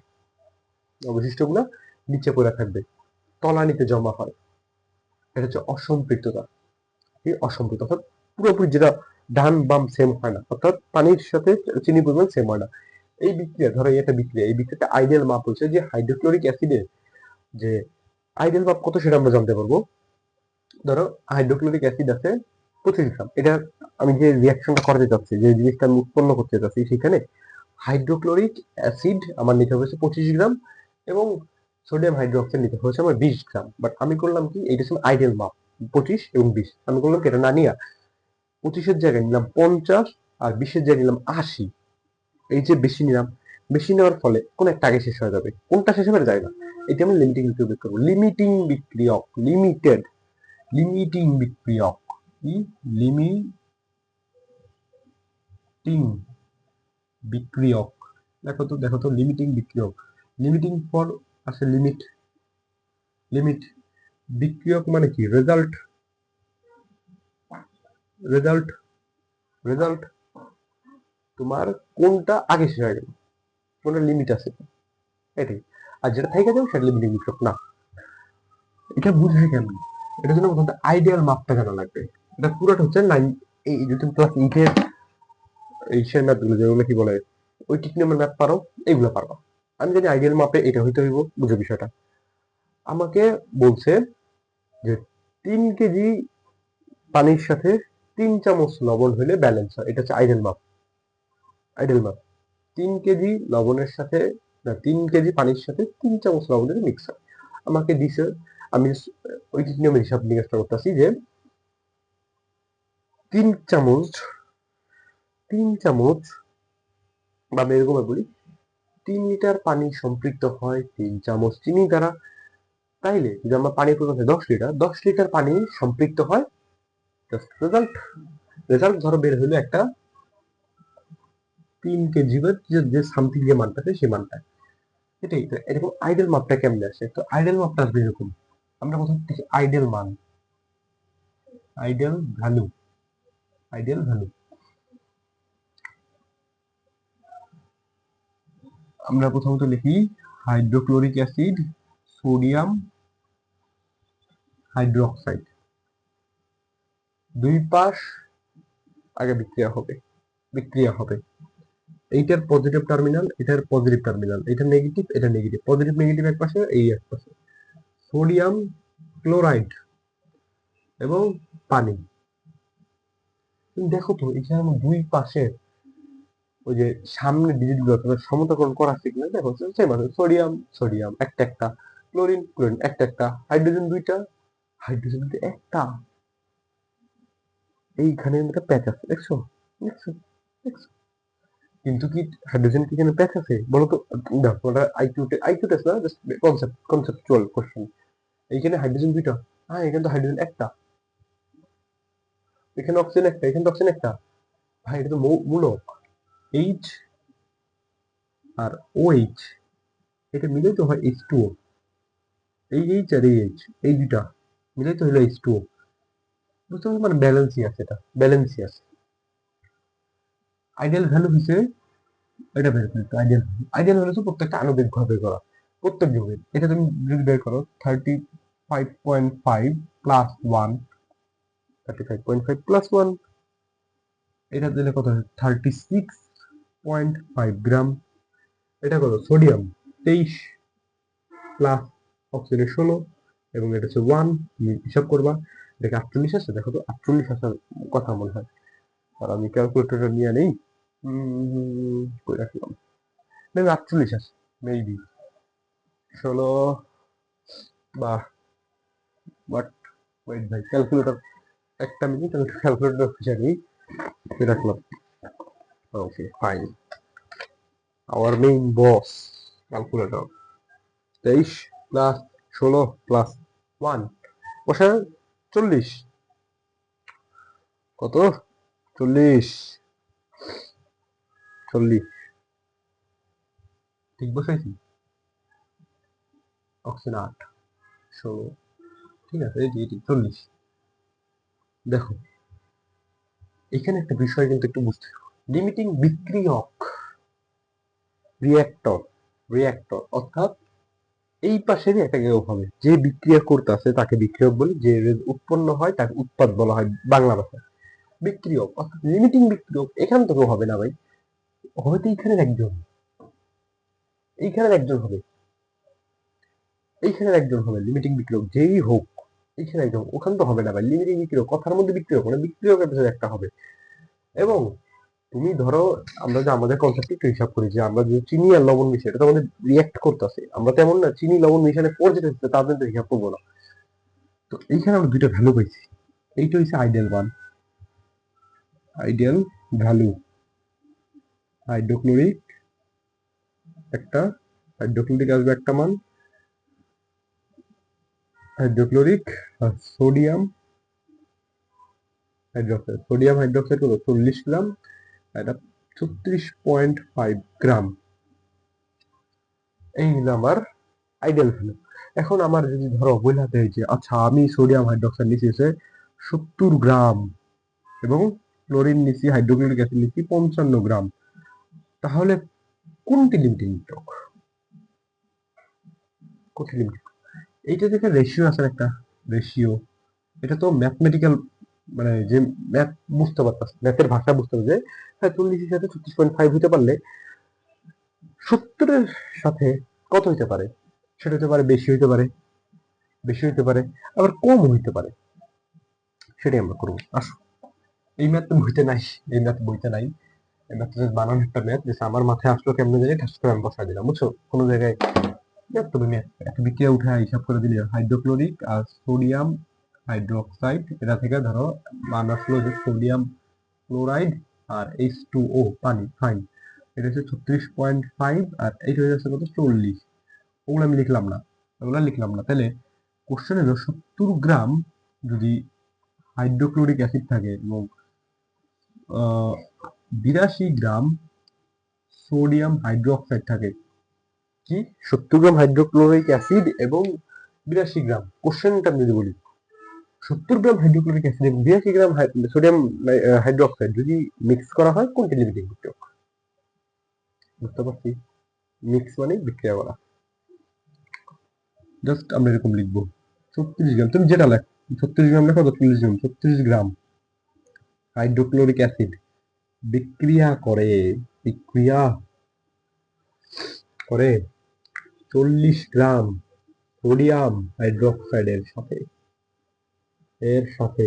A: অবশিষ্ট গুলা নিচে পড়ে থাকবে, তলানিতে জমা হয়। এটা হচ্ছে অসম্পৃক্ততা। এই অসম্পৃক্ত অর্থাৎ পুরোপুরি যেটা ডান বাম সেম হয় না, অর্থাৎ পানির সাথে চিনি পরিমাণ সেম হয় না। এই বিক্রিয়া, ধরো এটা বিক্রিয়া, এই বিক্রিয়াটা আইডিয়াল মাপ হচ্ছে যে হাইড্রোক্লোরিক অ্যাসিডের যে আইডিয়াল মাপ কত সেটা আমরা জানতে পারবো। ধরো হাইড্রোক্লোরিক অ্যাসিড আছে 25 গ্রাম, এটা আমি যে রিয়াকশনটা করতে চাচ্ছি, যে জিনিসটা আমি উৎপন্ন করতে চাচ্ছি, সেখানে হাইড্রোক্লোরিক অ্যাসিড আমার নিতে হয়েছে 25 গ্রাম, এবং সোডিয়াম হাইড্রোক্সাইড নিতে হয়েছে আমার 20 গ্রাম। বাট আমি করলাম কি, এইটা ছিল আইডিয়াল মাপ 25 এবং 20, আমি করলাম কি এটা না নিয়ে 25-এর জায়গায় নিলাম 50 আর 20-এর জায়গায় নিলাম 80। এই যে বেশি নিলাম, বেশি নেওয়ার ফলে কোন একটা আগে শেষ হয়ে যাবে, কোনটা শেষ হবে যায় না। এটা আমি লিমিটিং বিক্রিয়ক করবো। লিমিটিং বিক্রিয়ক, লিমিটিং বিক্রিয়ক কি, লিমিটিং বিক্রিয়ক, দেখো তো লিমিটিং বিক্রিয়ক, লিমিটিং ফর আছে লিমিট, লিমিট বিক্রিয়ক মানে কি, রেজাল্ট, রেজাল্ট, রেজাল্ট তোমার কোনটা আগে শেষ হয়ে গেল, কোনটা লিমিট আছে, এটাই। আর যেটা থেকে যাবে সেটা লিমিটিং বিক্রিয়ক না। এটা বুঝে কেমন, এটার জন্য প্রথমত আইডিয়াল মাপটা জানা লাগবে। এটা পুরোটা হচ্ছে নাইন, এই যদি তুমি ক্লাস 8-এর এই সেই ম্যাথগুলো যেগুলো কি বলে ওই টিকনিয়মের ম্যাথ পারো, এইগুলো পারবা। আমি জানি আইডিয়াল মাপে এটা হইতে হইব, বুঝো বিষয়টা। আমাকে বলছে যে 3 কেজি পানির সাথে 3 চামচ লবণ হইলে ব্যালেন্স হয়, এটা হচ্ছে আইডিয়াল মাপ। আইডিয়াল মাপ 3 কেজি লবণের সাথে, না 3 কেজি পানির সাথে 3 চামচ লবণের মিক্স হয়। আমাকে দিছে, আমি ওই নিয়মের হিসাব নিকাশটা করতেছি যে 3 চামচ, 3 চামচ, বা আমি এরকম বলি 3 লিটার পানি সম্পৃক্ত হয় 3 চামচ চিনি দ্বারা, তাইলে যদি আমার পানির পরিমাণ হয় 10 লিটার, 10 লিটার পানি সম্পৃক্ত হয়, রেজাল্ট, রেজাল্ট ধরো বের হলো একটা 3 কেজি বা যে সামথিং যে মানটা আছে সেই মানটা, এটাই। তো এরকম আইডিয়াল মাপটা কেমনে আসে, তো আইডিয়াল মাপটা আসবে এরকম, আমরা প্রথম থেকে আইডিয়াল মান, আইডিয়াল ভ্যালু, আইডিয়াল ভ্যালু, আমরা প্রথমত লিখি হাইড্রোক্লোরিক অ্যাসিড, সোডিয়াম হাইড্রোক্সাইড, দুই পাশ আগে বিক্রিয়া হবে, এইটার পজিটিভ টার্মিনাল, এটার পজিটিভ টার্মিনাল, এটা নেগেটিভ, এটা নেগেটিভ, পজিটিভ নেগেটিভ এক পাশে, এই এক পাশে সোডিয়াম ক্লোরাইড এবং পানি। তুমি দেখো তো এখানে দুই পাশে ওই যে সামনে ডিজিট গুলো তোমার সমতাকরণ করা আছে কিনা দেখো, সেম আছে, সোডিয়াম সোডিয়াম একটা একটা, ক্লোরিন ক্লোরিন একটা একটা, হাইড্রোজেন দুইটা, হাইড্রোজেন একটা, এইখানে একটা প্যাচ আছে, দেখছো, দেখছো, দেখছো। কিন্তু কি হাইড্রোজেন কি এখানে প্যাচ আছে বলো তো? দেখো ওটা আইকিউ টেস্ট না, জাস্ট কনসেপ্ট, কনসেপচুয়াল কোশ্চেন। এইখানে হাইড্রোজেন দুইটা, হ্যাঁ, এখানে তো হাইড্রোজেন একটা, এখানে অক্সিজেন একটা, এখানে তো অক্সিজেন একটা। ভাই এটা তো মূলক, এইচ আর ও এইচ, এটা মিলেই তো হয় এইচ টু ও। এই এইচ আর এই এইচ, এই দুটা মিলেই তো হলো এইচ টু ও। বুঝতে পারছো, মানে ব্যালেন্সই আছে, এটা ব্যালেন্সই আছে। আইডিয়াল ভ্যালু হিসেবে এটা বের করতে, আইডিয়াল আইডিয়াল ভ্যালু হচ্ছে প্রত্যেকটা আণবিক ভর বের করা, প্রত্যেক যৌগের। এটা তুমি যদি বের করো 35.5 প্লাস 1, 35.5 প্লাস 1, এটা দিলে কত হয় 36.5 গ্রাম। এটা কত সোডিয়াম 23 প্লাস অক্সিজেন 16, এবং এটা হচ্ছে 1, তুমি হিসাব করবা। এটাকে 48 আছে, দেখো তো 48 আসার কথা মনে হয়। আর আমি ক্যালকুলেটরটা নিয়ে নেই, কই রাখলাম, মেবি 48 আছে, মেবি 16 বা বাট ওয়েট ভাই, ক্যালকুলেটর একটা মিনিট, আমি ক্যালকুলেটর খুঁজে নিই, রাখলাম। Okay fine, our main boss calculator. 23 plus 16 plus 1 বসে 40, কত 40, 40 ঠিক বসাইছি। অক্সিজেন 8, 16, ঠিক আছে, এই যে 40। দেখো এখানে একটা বিষয় কিন্তু একটু বুঝতে হবে, লিমিটিং বিক্রিয়ক, রিয়াক্টর, রিয়াক্টর অর্থাৎ এই পাশেরই একটা কেউ হবে, যে বিক্রিয়া করতেছে তাকে বিক্রিয়ক বলি, যে উৎপন্ন হয় তাকে উৎপাদ বলা হয় বাংলা ভাষায়। বিক্রিয়ক অর্থাৎ লিমিটিং বিক্রিয়ক এখান থেকেও হবে না ভাই, হয়তো এইখানের একজন, এইখানের একজন হবে, এইখানের একজন হবে লিমিটিং বিক্রিয়ক, যেই হোক এইখানে একজন, ওখানে তো হবে না ভাই। লিমিটিং বিক্রিয়ক কথার মধ্যে বিক্রিয়ক মানে বিক্রিয়কের ভিতরে একটা হবে। এবং তুমি ধরো আমরা যে আমাদের কনসেপ্ট একটু হিসাব করি, যে আমরা যে চিনি আর লবণ মিশাই, এটা তো আমাদের রিয়াক্ট করতেছে, আমরা তেমন না চিনি লবণ মিশালে পর যেটা হচ্ছে তাদের তো হিসাব করবো না। তো এইখানে আমরা দুইটা ভ্যালু পাইছি, এইটা হচ্ছে আইডিয়াল মান, আইডিয়াল ভ্যালু। হাইড্রোক্লোরিক একটা, হাইড্রোক্লোরিক আসবে একটা মান, হাইড্রোক্লোরিক আর সোডিয়াম হাইড্রোক্সাইড, সোডিয়াম হাইড্রোক্সাইড কত 40 গ্রাম, এটা 36.5 গ্রাম। এই হলো আমার আইডিয়াল ভ্যালু। এখন আমার যদি ধরো বইলাতে যে আচ্ছা আমি সোডিয়াম হাইড্রোক্সাইড নিচ্ছি হচ্ছে 70 গ্রাম, এবং ক্লোরিন নিচ্ছি, হাইড্রোক্লোরিক অ্যাসিড নিচ্ছি 55 গ্রাম, তাহলে কোনটি লিমিটিং বিক্রিয়ক, কোনটি লিমিটিং? এইটা দেখে রেশিও আছে একটা, রেশিও, এটা তো ম্যাথমেটিক্যাল, মানে যে ম্যাথ বুঝতে পারতাম, ম্যাথের ভাষা বুঝতে পারবে, হ্যাঁ 40-এর সাথে 36.5 হতে পারলে 70-এর সাথে কত হইতে পারে, সেটা হতে পারে বেশি হইতে পারে, বেশি হইতে পারে, আবার কম হইতে পারে। সেটাই আমরা করবো, আসো। এই ম্যাথ তো বইতে নাই, এই ম্যাথ বইতে নাই, এই ম্যাথ বানানো একটা ম্যাথ, যে আমার মাথায় আসলো কেমনে জানি, ঠাস করে আমি বসাই দিলাম, বুঝছো, কোনো জায়গায় ম্যাথ তো ম্যাথ, একটা বিক্রিয়া উঠে হিসাব করে দিলে হাইড্রোক্লোরিক আর সোডিয়াম হাইড্রোক্সাইড, এটা থেকে ধরো মান আসলো যে সোডিয়াম ক্লোরাইড আর H2O পানি, ফাইন, এটা হচ্ছে 36.5, আর এইটা হয়ে যাচ্ছে কত 40। ওগুলো আমি লিখলাম না, ওগুলো লিখলাম না, তাহলে কোশ্চেন হলো 70 গ্রাম যদি হাইড্রোক্লোরিক অ্যাসিড থাকে, এবং 82 গ্রাম সোডিয়াম হাইড্রোক্সাইড থাকে, কি 70 গ্রাম হাইড্রোক্লোরিক অ্যাসিড এবং 82 গ্রাম, কোশ্চেনটা আমি যদি বলি 70 গ্রাম হাইড্রোক্লোরিক অ্যাসিড এবং 82 গ্রাম সোডিয়াম হাইড্রোক্সাইড যদি মিক্স করা হয়, কোনটি লিমিটিং বিক্রিয়ক? বুঝতে পারছি, মিক্স মানে বিক্রিয়া করা। জাস্ট আমরা এরকম লিখবো 36 গ্রাম, তুমি যেটা লেখ 36 গ্রাম লেখো, 40 গ্রাম, 36 গ্রাম হাইড্রোক্লোরিক অ্যাসিড বিক্রিয়া করে, বিক্রিয়া করে 40 গ্রাম সোডিয়াম হাইড্রোক্সাইডের সাথে, এর সাথে।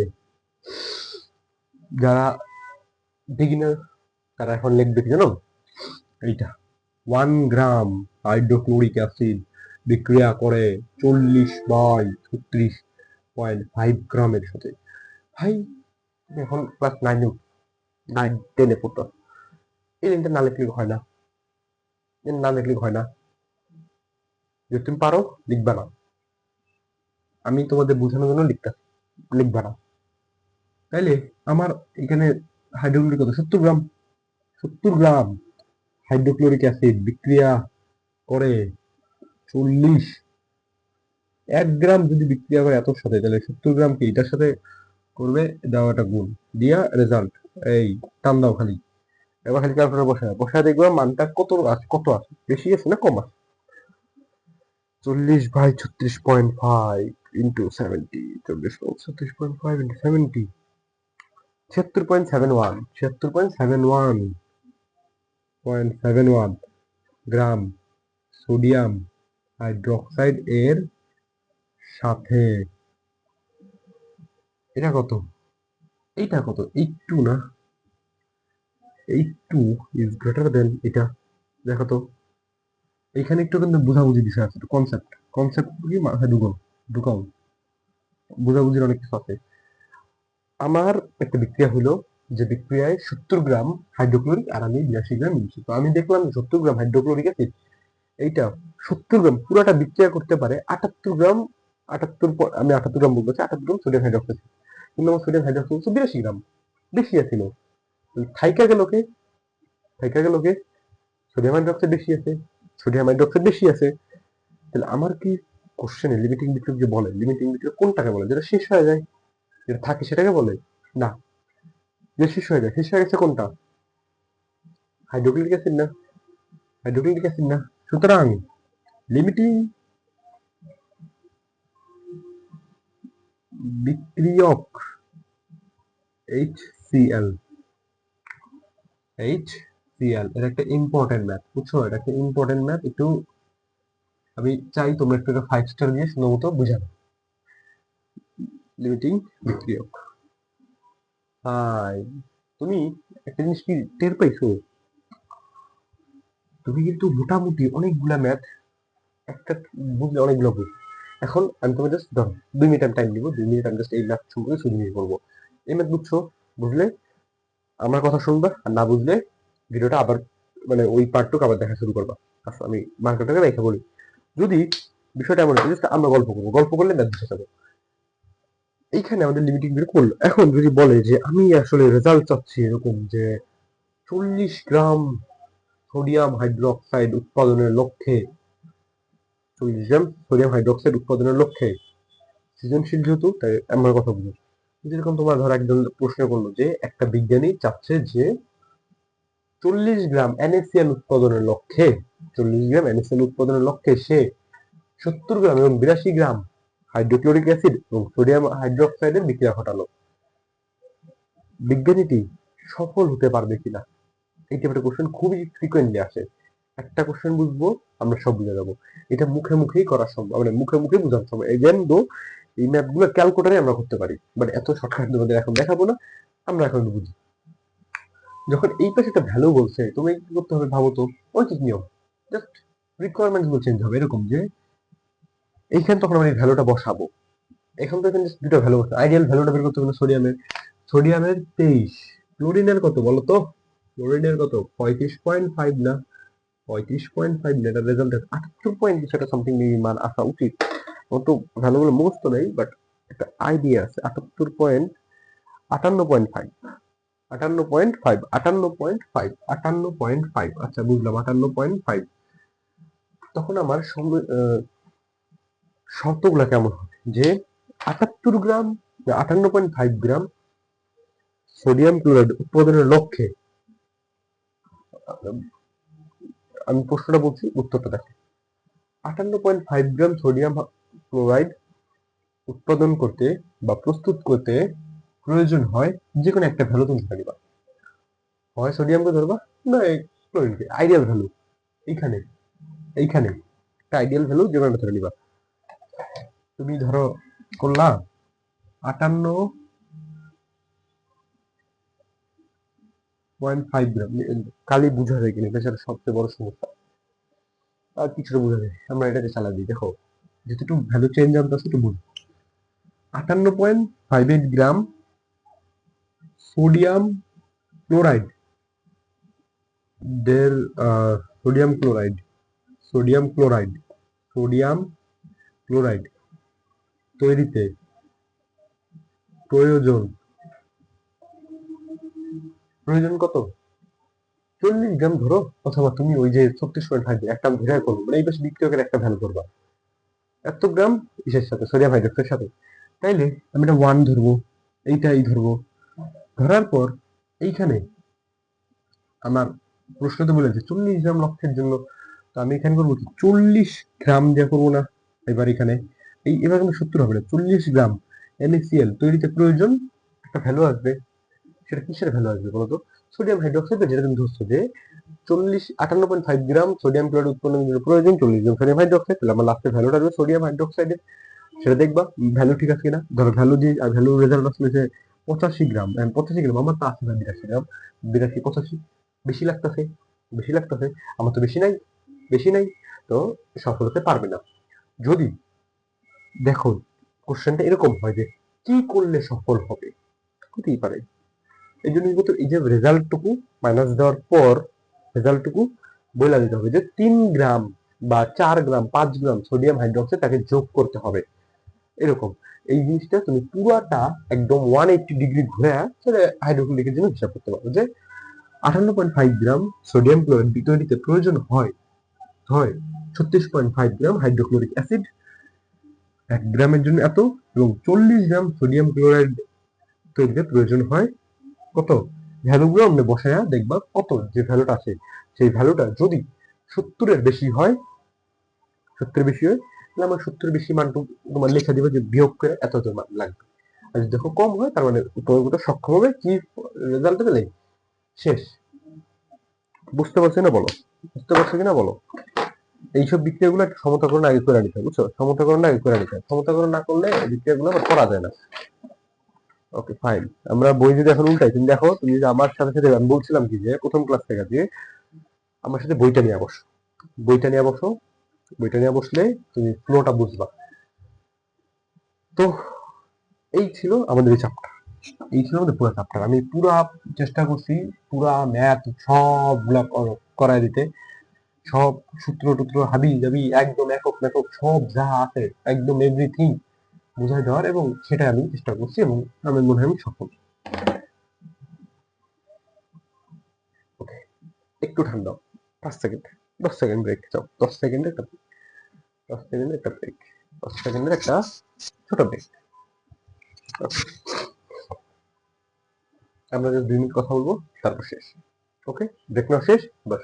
A: যারা বিগিনার তারা এখন লিখবে কি জানো, এইটা 1 গ্রাম হাইড্রোক্লোরিক অ্যাসিড বিক্রিয়া করে 40/36.5 গ্রামের সাথে। ভাই এখন ক্লাস 9-এ, 9-10-এ পড়তো, এই লাইনটা না লিখলে হয় না, না লিখলে হয় না, যদি তুমি পারো লিখবা না, আমি তোমাদের বোঝানোর জন্য লিখবা না। তাইলে আমার এখানে হাইড্রোক্লোরিক কত, 70 গ্রাম। 70 গ্রাম হাইড্রোক্লোরিক অ্যাসিড বিক্রিয়া করে 40, 1 গ্রাম যদি বিক্রিয়া করে এতর সাথে, তাহলে 70 গ্রাম কি এটার সাথে করবে, দাও একটা গুণ দিয়া রেজাল্ট এই টান দাও খালি। এবার খালি ক্যালকুলেটর বসায় দেখবা মানটা কত আছে, বেশি আছে না কম আছে। 40/36.5 into 70, 40/36.5 into 70, 76.71, 76.71 gram sodium hydroxide এর সাথে এটা কত, এইটা কত, 82 না, 82 ইজ গ্রেটার দেন এটা। দেখো তো এখানে একটু কিন্তু বুঝাবুঝি বিষয় আছে, কনসেপ্ট কি মাথায় ঢুকাও, বুঝাবুঝির অনেক কিছু আছে। আমার একটা বিক্রিয়া হলো, যে বিক্রিয়ায় 70 গ্রাম হাইড্রোক্লোরিক আর আমি 82 গ্রাম নিয়েছি। তো আমি দেখলাম 70 গ্রাম হাইড্রোক্লোরিক অ্যাসিড এইটা 70 গ্রাম পুরাটা বিক্রিয়া করতে পারে 78 গ্রাম, আমি 78 গ্রাম বলবো, 78 গ্রাম সোডিয়াম হাইড্রোক্সাইড। কিন্তু আমার সোডিয়াম হাইড্রোক্সাইড 82 গ্রাম, বেশি আছিল। থাইকা গেল কে, থাইকা গেল কে, সোডিয়াম হাইড্রোক্সাইড বেশি আছে, সোডিয়াম হাইড্রোক্সাইড বেশি আছে। তাহলে আমার কি কোশ্চেনে লিমিটিং বিক্রিয়া যে বলে, লিমিটিং বিক্রিয়া কোনটাকে বলে, যেটা শেষ হয়ে যায়, যেটা থাকে সেটাকে বলে না, যে শেষ হয়ে যায়, শেষ হয়ে গেছে কোনটা, হাইড্রোক্লোরিক অ্যাসিড না, হাইড্রোক্লোরিক অ্যাসিড না। সুতরাং লিমিটিং বিক্রিয়ক HCl, HCl এটা একটা ইম্পর্টেন্ট ম্যাথ, বুঝছো, এটা একটা ইম্পর্টেন্ট ম্যাথ। একটু আমি চাই তোমরা একটু 5 স্টার দিয়ে সুন্দর মতো বুঝাবে। লিমিটিং বিক্রিয়ক, হাই, তুমি একটা জিনিস কি টের পাইছো, তুমি কিন্তু মোটামুটি অনেকগুলা ম্যাথ একটা বুঝলে অনেকগুলো বুঝ। এখন আমি তোমাকে জাস্ট ধরো 2 মিনিট টাইম দিব, 2 মিনিট আমি জাস্ট এই ম্যাথ সম্পর্কে শুধু নিয়ে করবো। এই ম্যাথ বুঝছো, বুঝলে আমার কথা শুনবা, আর না বুঝলে ভিডিওটা আবার মানে ওই পার্টটুকু আবার দেখা শুরু করবা। আচ্ছা আমি মার্কেটটাকে রেখে বলি, যদি বিষয়টা এমন হচ্ছে just আমরা গল্প করলে ম্যাথ বুঝে যাবো। এইখানে আমাদের লিমিটিং বের করলো, এখন যদি বলে যে আমি আসলে রেজাল্ট চাচ্ছি এরকম যে 40 গ্রাম সোডিয়াম হাইড্রোক্সাইড উৎপাদনের লক্ষ্যে, 40 গ্রাম সোডিয়াম হাইড্রোক্সাইড উৎপাদনের লক্ষ্যে, সৃজনশীল যেহেতু তাই আমার কথা বুঝো। যেরকম তোমার ধর একজন প্রশ্ন করলো যে একটা বিজ্ঞানী চাচ্ছে যে 40 গ্রাম NaCl উৎপাদনের লক্ষ্যে, 40 গ্রাম NaCl উৎপাদনের লক্ষ্যে সে 70 গ্রাম এবং 82 গ্রাম হাইড্রোক্লোরিক অ্যাসিড এবং সোডিয়াম হাইড্রোক্সাইডের বিক্রিয়া ঘটালো। বিজ্ঞানীটি সফল হতে পারবে কিনা, এই টাইপের কোশ্চেন খুবই ফ্রিকোয়েন্টলি আসে। একটা কোশ্চেন বুঝবো, আমরা সব বুঝে যাবো। এটা মুখে মুখেই করা সম্ভব, মানে মুখে মুখে বোঝানো সম্ভব। এগেন দো এই ম্যাথগুলো ক্যালকুলেটারে আমরা করতে পারি, বাট এত শর্টকাট তোমাদের এখন দেখাবো না, আমরা এখন বুঝি। যখন এই পাশে একটা ভ্যালু বলছে, তুমি কি করতে হবে ভাবো তো, ওই কি নিয়ম, জাস্ট রিকোয়ারমেন্ট গুলো চেঞ্জ হবে, এরকম যে এইখানে তখন আমরা এই ভ্যালুটা বসাবো। এখন তো এখানে দুটো ভ্যালু বসে, আইডিয়াল ভ্যালুটা বের করতে হবে সোডিয়ামের, সোডিয়ামের 23, ক্লোরিনের কত বলো তো, ক্লোরিনের কত 35.5 না, 35.5 না, এটা রেজাল্ট 78 কিছু একটা সামথিং মান আসা উচিত। অত ভ্যালুগুলো মুখস্থ নেই, বাট একটা আইডিয়া আছে। 58.5, 58.5, 58.5, 58.5, আচ্ছা বুঝলাম 58.5। তখন আমার শর্তগুলা কেমন হবে, যে 78 গ্রাম, 58.5 গ্রাম সোডিয়াম ক্লোরাইড উৎপাদনের লক্ষ্যে, আমি প্রশ্নটা বলছি উত্তরটা দেখো, 58.5 গ্রাম সোডিয়াম ক্লোরাইড উৎপাদন করতে বা প্রস্তুত করতে প্রয়োজন হয় যে কোনো একটা ভ্যালু তুমি ধরে নিবা, হয় সোডিয়ামকে ধরবা না ক্লোরিনকে, আইডিয়াল ভ্যালু এইখানে, এইখানে একটা আইডিয়াল ভ্যালু যে কোনো একটা ধরে নিবা। তুমি ধরো করলা 58.5 গ্রাম, খালি বুঝা যায় কিনা এটা সবচেয়ে বড় সমস্যা, আর কিছুটা বোঝা যায়, আমরা এটাকে চালা দিই। দেখো যেহেতু ভ্যালু চেঞ্জ আনতে আছে একটু বুঝ, 58.58 গ্রাম সোডিয়াম ক্লোরাইড, দের sodium chloride, sodium chloride, sodium chloride তৈরিতে প্রয়োজন প্রয়োজন কত 40 গ্রাম ধরো, অথবা তুমি ওই যে 36.5 একটা ধরে করবো, মানে এই পাশে বিক্রিয়কের একটা ভ্যালু করবা এত গ্রাম ইসের সাথে সোডিয়াম হাইড্রোক্সাইডের সাথে। তাইলে আমি এটা 1 ধরবো, এইটাই ধরবো। ধরার পর এইখানে আমার প্রশ্ন তো বলেছে 40 গ্রাম লক্ষ্যের জন্য, তো আমি এখানে করবো কি 40 গ্রাম দিয়ে করবো না। এবার এখানে এবার কিন্তু 70 হবে না, 40 গ্রাম NaCl তৈরিতে প্রয়োজন একটা ভ্যালু আসবে। সেটা কিসের ভ্যালু আসবে বলতো? সোডিয়াম হাইড্রোক্সাইড, যেটা তুমি ধরছো যে 58.5 গ্রাম সোডিয়াম ক্লোরাইড উৎপন্নের জন্য প্রয়োজন 40 গ্রাম সোডিয়াম হাইড্রোক্সাইড, তাহলে আমার লাস্টে ভ্যালুটা আসবে সোডিয়াম হাইড্রোক্সাইডের। সেটা দেখবা ভ্যালু ঠিক আছে কিনা। ধরো ভ্যালু দিয়ে ভ্যালু রেজাল্ট আসলে যে 85 গ্রাম, 85 গ্রাম আমার তো আছে না 82 গ্রাম, 82 85 বেশি লাগতেছে, বেশি লাগতেছে, আমার তো বেশি নাই, বেশি নাই, তো সফল হতে পারবে না। যদি দেখো কোশ্চেনটা এরকম হয় যে কি করলে সফল হবে, হতেই পারে। এই জন্য কিন্তু এই যে রেজাল্টটুকু মাইনাস দেওয়ার পর রেজাল্টটুকু বলে দিতে হবে যে 3 গ্রাম বা 4 গ্রাম 5 গ্রাম সোডিয়াম হাইড্রোক্সাইড তাকে যোগ করতে হবে, এরকম। এই জিনিসটা তুমি পুরাটা একদম 180 ডিগ্রি ঘুরে তাহলে হাইড্রোক্লোরিকের জন্য হিসাব করতে পারো যে 58.5 গ্রাম সোডিয়াম ক্লোরাইড তৈরিতে প্রয়োজন হয় হয় 36.5 গ্রাম হাইড্রোক্লোরিক অ্যাসিড, 1 গ্রামের জন্য এত, এবং 40 গ্রাম সোডিয়াম ক্লোরাইড তৈরিতে প্রয়োজন হয় কত। ভ্যালুগুলো আমরা বসায়া দেখবা কত যে ভ্যালুটা আছে, সেই ভ্যালুটা যদি 70-এর বেশি হয়, 70-এর বেশি হয়, তাহলে আমার 70-এর বেশি মানটুকু তোমার লেখা দিবে যে বিয়োগ করে এত এত মান লাগবে। আর যদি দেখো কম হয়, তার মানে প্রয়োগটা সক্ষম হবে কি রেজাল্ট পেলে শেষ। বুঝতে পারছি না বলো, বুঝতে পারছো কিনা বলো। এইসব বিক্রিয়াগুলো একটা সমতাকরণ আগে করে নিতে হবে, বুঝছো? সমতাকরণ আগে করে নিতে হবে, সমতাকরণ না করলে এই বিক্রিয়াগুলো আবার করা যায় না। Okay fine. আমরা বই যদি এখন উল্টাই, তুমি দেখো, তুমি যদি আমার সাথে সাথে, আমি বলছিলাম কি যে প্রথম ক্লাস থেকে যে আমার সাথে বইটা নিয়ে বসো, বইটা নিয়ে বসো, বইটা নিয়ে বসলে তুমি ফ্লোটা বুঝবা। তো এই ছিল আমাদের এই চ্যাপ্টার, এই ছিল আমাদের পুরো চ্যাপ্টার। আমি পুরা চেষ্টা করছি পুরা ম্যাথ সবগুলা করাই দিতে, সব সূত্র টুত্র হাবি জাবি একদম একক মেকক সব যা আছে একদম এভরিথিং বুঝাই দেওয়ার, এবং সেটা আমি চেষ্টা করছি, এবং আমি মনে হয় আমি সফল। ওকে, একটু ঠান্ডা 5 সেকেন্ড, 10 সেকেন্ড ব্রেক চাও, 10 সেকেন্ডের একটা, 10 সেকেন্ডের একটা ব্রেক, 10 সেকেন্ডের একটা ছোট ব্রেক। আমরা 2 মিনিট কথা বলবো, তারপর শেষ। ওকে, ব্রেক নাও শেষ, বাস।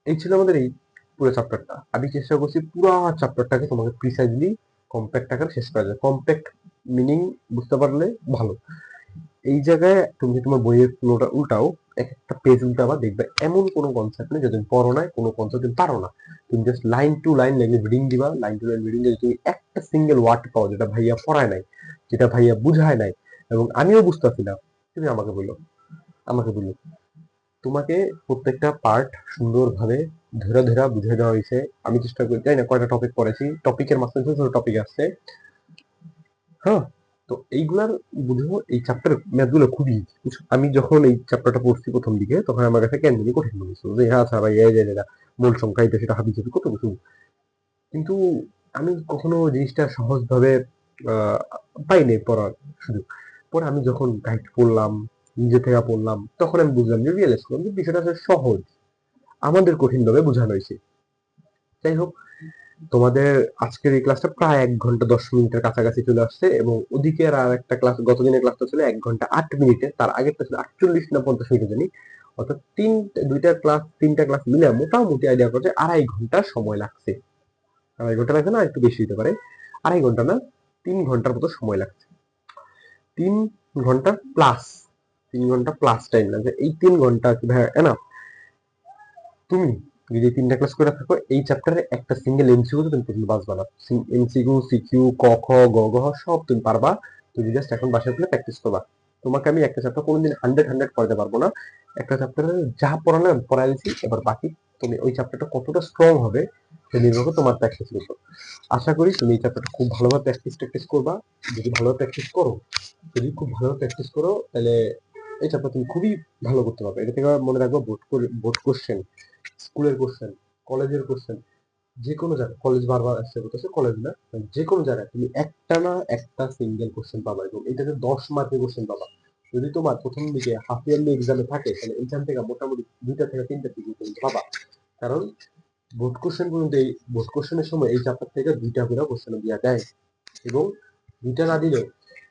A: এই ছিল আমাদের এই পুরো চ্যাপ্টারটা। আমি চেষ্টা করছি পুরো চ্যাপ্টারটাকে তোমাকে প্রিসাইজলি কম্প্যাক্ট আকারে শেষ করা যায়। কম্প্যাক্ট মিনিং বুঝতে পারলে ভালো। এই জায়গায় তুমি তোমার বইয়ের ফ্লোটা উল্টাও, এক একটা পেজ উল্টাবা, দেখবে এমন কোনো কনসেপ্ট নেই যদি তুমি পড়ো না, কোনো কনসেপ্ট তুমি পারো না। তুমি just line to line reading দিবা, লাইন টু লাইন রিডিং দিয়ে তুমি একটা সিঙ্গেল ওয়ার্ড পাও যেটা ভাইয়া পড়ায় নাই, যেটা ভাইয়া বুঝায় নাই, এবং আমিও বুঝতেছি না, তুমি আমাকে বলো, আমাকে বলো। তোমাকে প্রত্যেকটা পার্ট সুন্দরভাবে ধরে ধরে বুঝিয়ে দেওয়া হয়েছে। আমি চেষ্টা করি, তাই না, কয়টা টপিক পড়েছি, টপিকের মাঝখানে ছোট ছোট টপিক আসছে, হ্যাঁ। তো এইগুলার বুঝবো, এই চ্যাপ্টার ম্যাথগুলো খুবই easy, বুঝছো? আমি যখন এই চ্যাপ্টারটা পড়ছি প্রথম দিকে, তখন আমার কাছে কেন জানি কঠিন মনে হচ্ছিল যে হ্যাঁ আচ্ছা ভাই এই যে এটা মূল সংখ্যা এটা সেটা হাবি জাবি কত কিছু, কিন্তু আমি কখনো জিনিসটা সহজভাবে আহ পাইনি পড়ার সুযোগ। পরে আমি যখন গাইড পড়লাম, নিজে থেকে পড়লাম, তখন আমি বুঝলাম যে রিয়েলাইজ করলাম যে বিষয়টা আসলে সহজ, আমাদের কঠিন ভাবে বোঝানো হয়েছে। যাই হোক, তোমাদের আজকের এই ক্লাসটা প্রায় 1 ঘন্টা 10 মিনিটের কাছাকাছি চলে আসছে, এবং ওদিকে আর একটা ক্লাস, গতদিনের ক্লাসটা ছিল 1 ঘন্টা 8 মিনিটে, তার আগেরটা ছিল 48 না 50 মিনিটে জানি। অর্থাৎ তিনটা ক্লাস মিলে মোটামুটি আইডিয়া করছে 2.5 ঘন্টা সময় লাগছে। 2.5 ঘন্টা লাগছে না, একটু বেশি হতে পারে, 2.5 ঘন্টা না, 3 ঘন্টার মতো সময় লাগছে। 3 ঘন্টা প্লাস, 3 ঘন্টা প্লাস টাইম লাগছে। এই 3 ঘন্টা কি ভাই এনাফ? তুমি যদি 3টা ক্লাস করে থাকো, এই চ্যাপ্টারে একটা সিঙ্গেল এমসিকিউ তুমি কিন্তু বাঁচবা না। এমসিকিউ সিকিউ ক খ গ ঘ সব তুমি পারবা, তুমি জাস্ট এখন বাসায় গেলে প্র্যাকটিস করবা। তোমাকে আমি একটা চ্যাপ্টার কোনোদিন 100 পড়াতে পারবো না, একটা চ্যাপ্টারে যা পড়ানো পড়াই দিচ্ছি, এবার বাকি তুমি ওই চ্যাপ্টারটা কতটা স্ট্রং হবে সে নির্ভর করে তোমার প্র্যাকটিসের উপর। আশা করি তুমি এই চ্যাপ্টারটা খুব ভালোভাবে প্র্যাকটিস করবা। যদি ভালোভাবে প্র্যাকটিস করো, যদি খুব ভালোভাবে প্র্যাকটিস করো, তাহলে এই চ্যাপ্টার তুমি খুবই ভালো করতে পারবে। এটা থেকে মনে রাখবো বোর্ড কোশ্চেন, স্কুলের কোশ্চেন, কলেজের কোশ্চেন, যে কোনো জায়গায় কলেজ বারবার আসছে বলতেছে, কলেজ না মানে যে কোনো জায়গায় তুমি একটা না একটা সিঙ্গেল কোশ্চেন পাবা এবং এটাতে 10 মার্কের কোশ্চেন পাবা। যদি তোমার প্রথম দিকে হাফ ইয়ারলি এক্সামে থাকে তাহলে এখান থেকে মোটামুটি 2টা থেকে 3টা সিঙ্গেল কিন্তু পাবা। কারণ বোর্ড কোশ্চেন পর্যন্ত এই বোর্ড কোশ্চেনের সময় এই চ্যাপ্টার থেকে 2টা করে কোশ্চেন দেওয়া দেয় এবং 2টা না দিলেও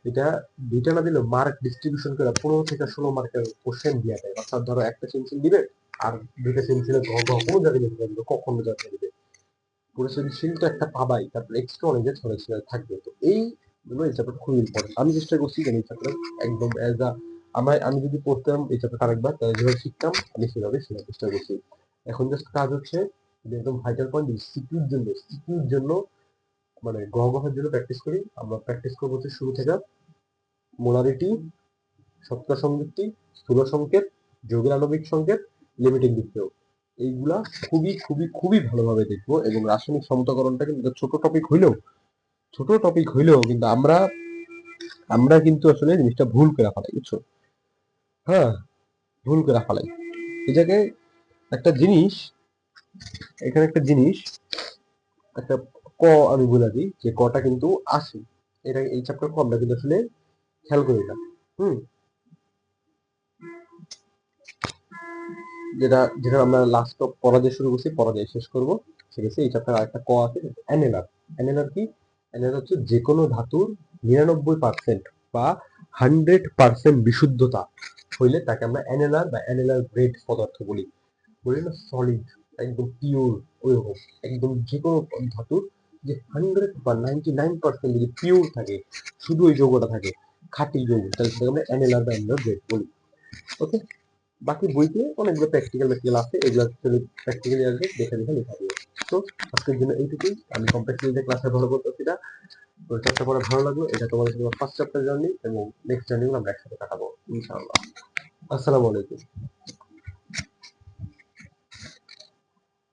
A: এটা 2টা না দিলেও মার্ক ডিস্ট্রিবিউশন করে 15 থেকে 16 মার্কের কোশ্চেন দেওয়া দেয়। অর্থাৎ ধরো একটা সেন্সিল দিবে আর 2টা সেন্সিলে কোনো জায়গায় লিখে দিবে, কখনো জায়গায় দিবে, পুরো সেন্সিল তো একটা পাবাই, তারপর এক্সট্রা অনেক যে ছড়ে ছিড়ে থাকবে। তো এই জন্য এই চ্যাপ্টার খুবই ইম্পর্টেন্ট। আমি চেষ্টা করছি যে এই চ্যাপ্টার একদম অ্যাজ আ আমি যদি পড়তাম এই চ্যাপ্টার আরেকবার তাহলে যেভাবে শিখতাম আমি সেভাবে শেখার চেষ্টা করছি। এখন জাস্ট কাজ হচ্ছে যে একদম ভাইটাল পয়েন্ট সিকিউর জন্য মানে গহগহের জন্য প্র্যাকটিস করি। আমরা প্র্যাকটিস করবো হচ্ছে শুরু থেকে মোলারিটি, শতকরা সংযুক্তি, স্থূল সংকেত, যৌগের আণবিক সংকেত, লিমিটিং বিক্রিয়ক, এইগুলা খুবই খুবই খুবই ভালোভাবে দেখবো। এবং রাসায়নিক সমতাকরণটা কিন্তু ছোট টপিক হইলেও কিন্তু আমরা আমরা কিন্তু আসলে জিনিসটা ভুল করে ফেলাই, বুঝছো? হ্যাঁ, ভুল করে ফেলাই। এই জায়গায় একটা জিনিস, এখানে একটা জিনিস, একটা ক আমি বলে দিই যে কটা কিন্তু আসে, এটা এই চ্যাপ্টার ক আমরা কিন্তু আসলে খেয়াল করি না। হুম, যেটা যেটা আমরা লাস্ট পরাজয় শুরু করছি, পরাজয় শেষ করবো, ঠিক আছে? এই চ্যাপ্টার আরেকটা ক আছে, অ্যানেলার। অ্যানেলার কি? অ্যানেলার হচ্ছে যে কোনো ধাতুর 99% বা 100% বিশুদ্ধতা হইলে তাকে আমরা অ্যানেলার বা অ্যানেলার গ্রেড পদার্থ বলি। বলি না সলিড, একদম পিওর, ওইরকম একদম যে কোনো ধাতুর যে 100 বা 99% যদি পিওর থাকে, শুধু ওই যৌগটা থাকে, খাঁটি যৌগ, তাহলে সেটাকে আমরা অ্যানেলার বা অ্যানেলার গ্রেড বলি। ওকে, বাকি বইতে অনেকগুলো প্র্যাকটিক্যাল ম্যাটেরিয়াল আছে, এগুলো প্র্যাকটিক্যালি আসবে, দেখে দেখে লেখা দিবে। তো আজকের জন্য এইটুকুই। আমি কমপ্লেক্সলি যে ক্লাসে ভালো করতেছি না, তো চ্যাপ্টার পড়ে ভালো লাগলো, এটা তোমাদের জন্য ফার্স্ট চ্যাপ্টার জার্নি এবং নেক্সট জার্নি গুলো আমরা একসাথে কাটাবো ইনশাআল্লাহ। আসসালামু আলাইকুম।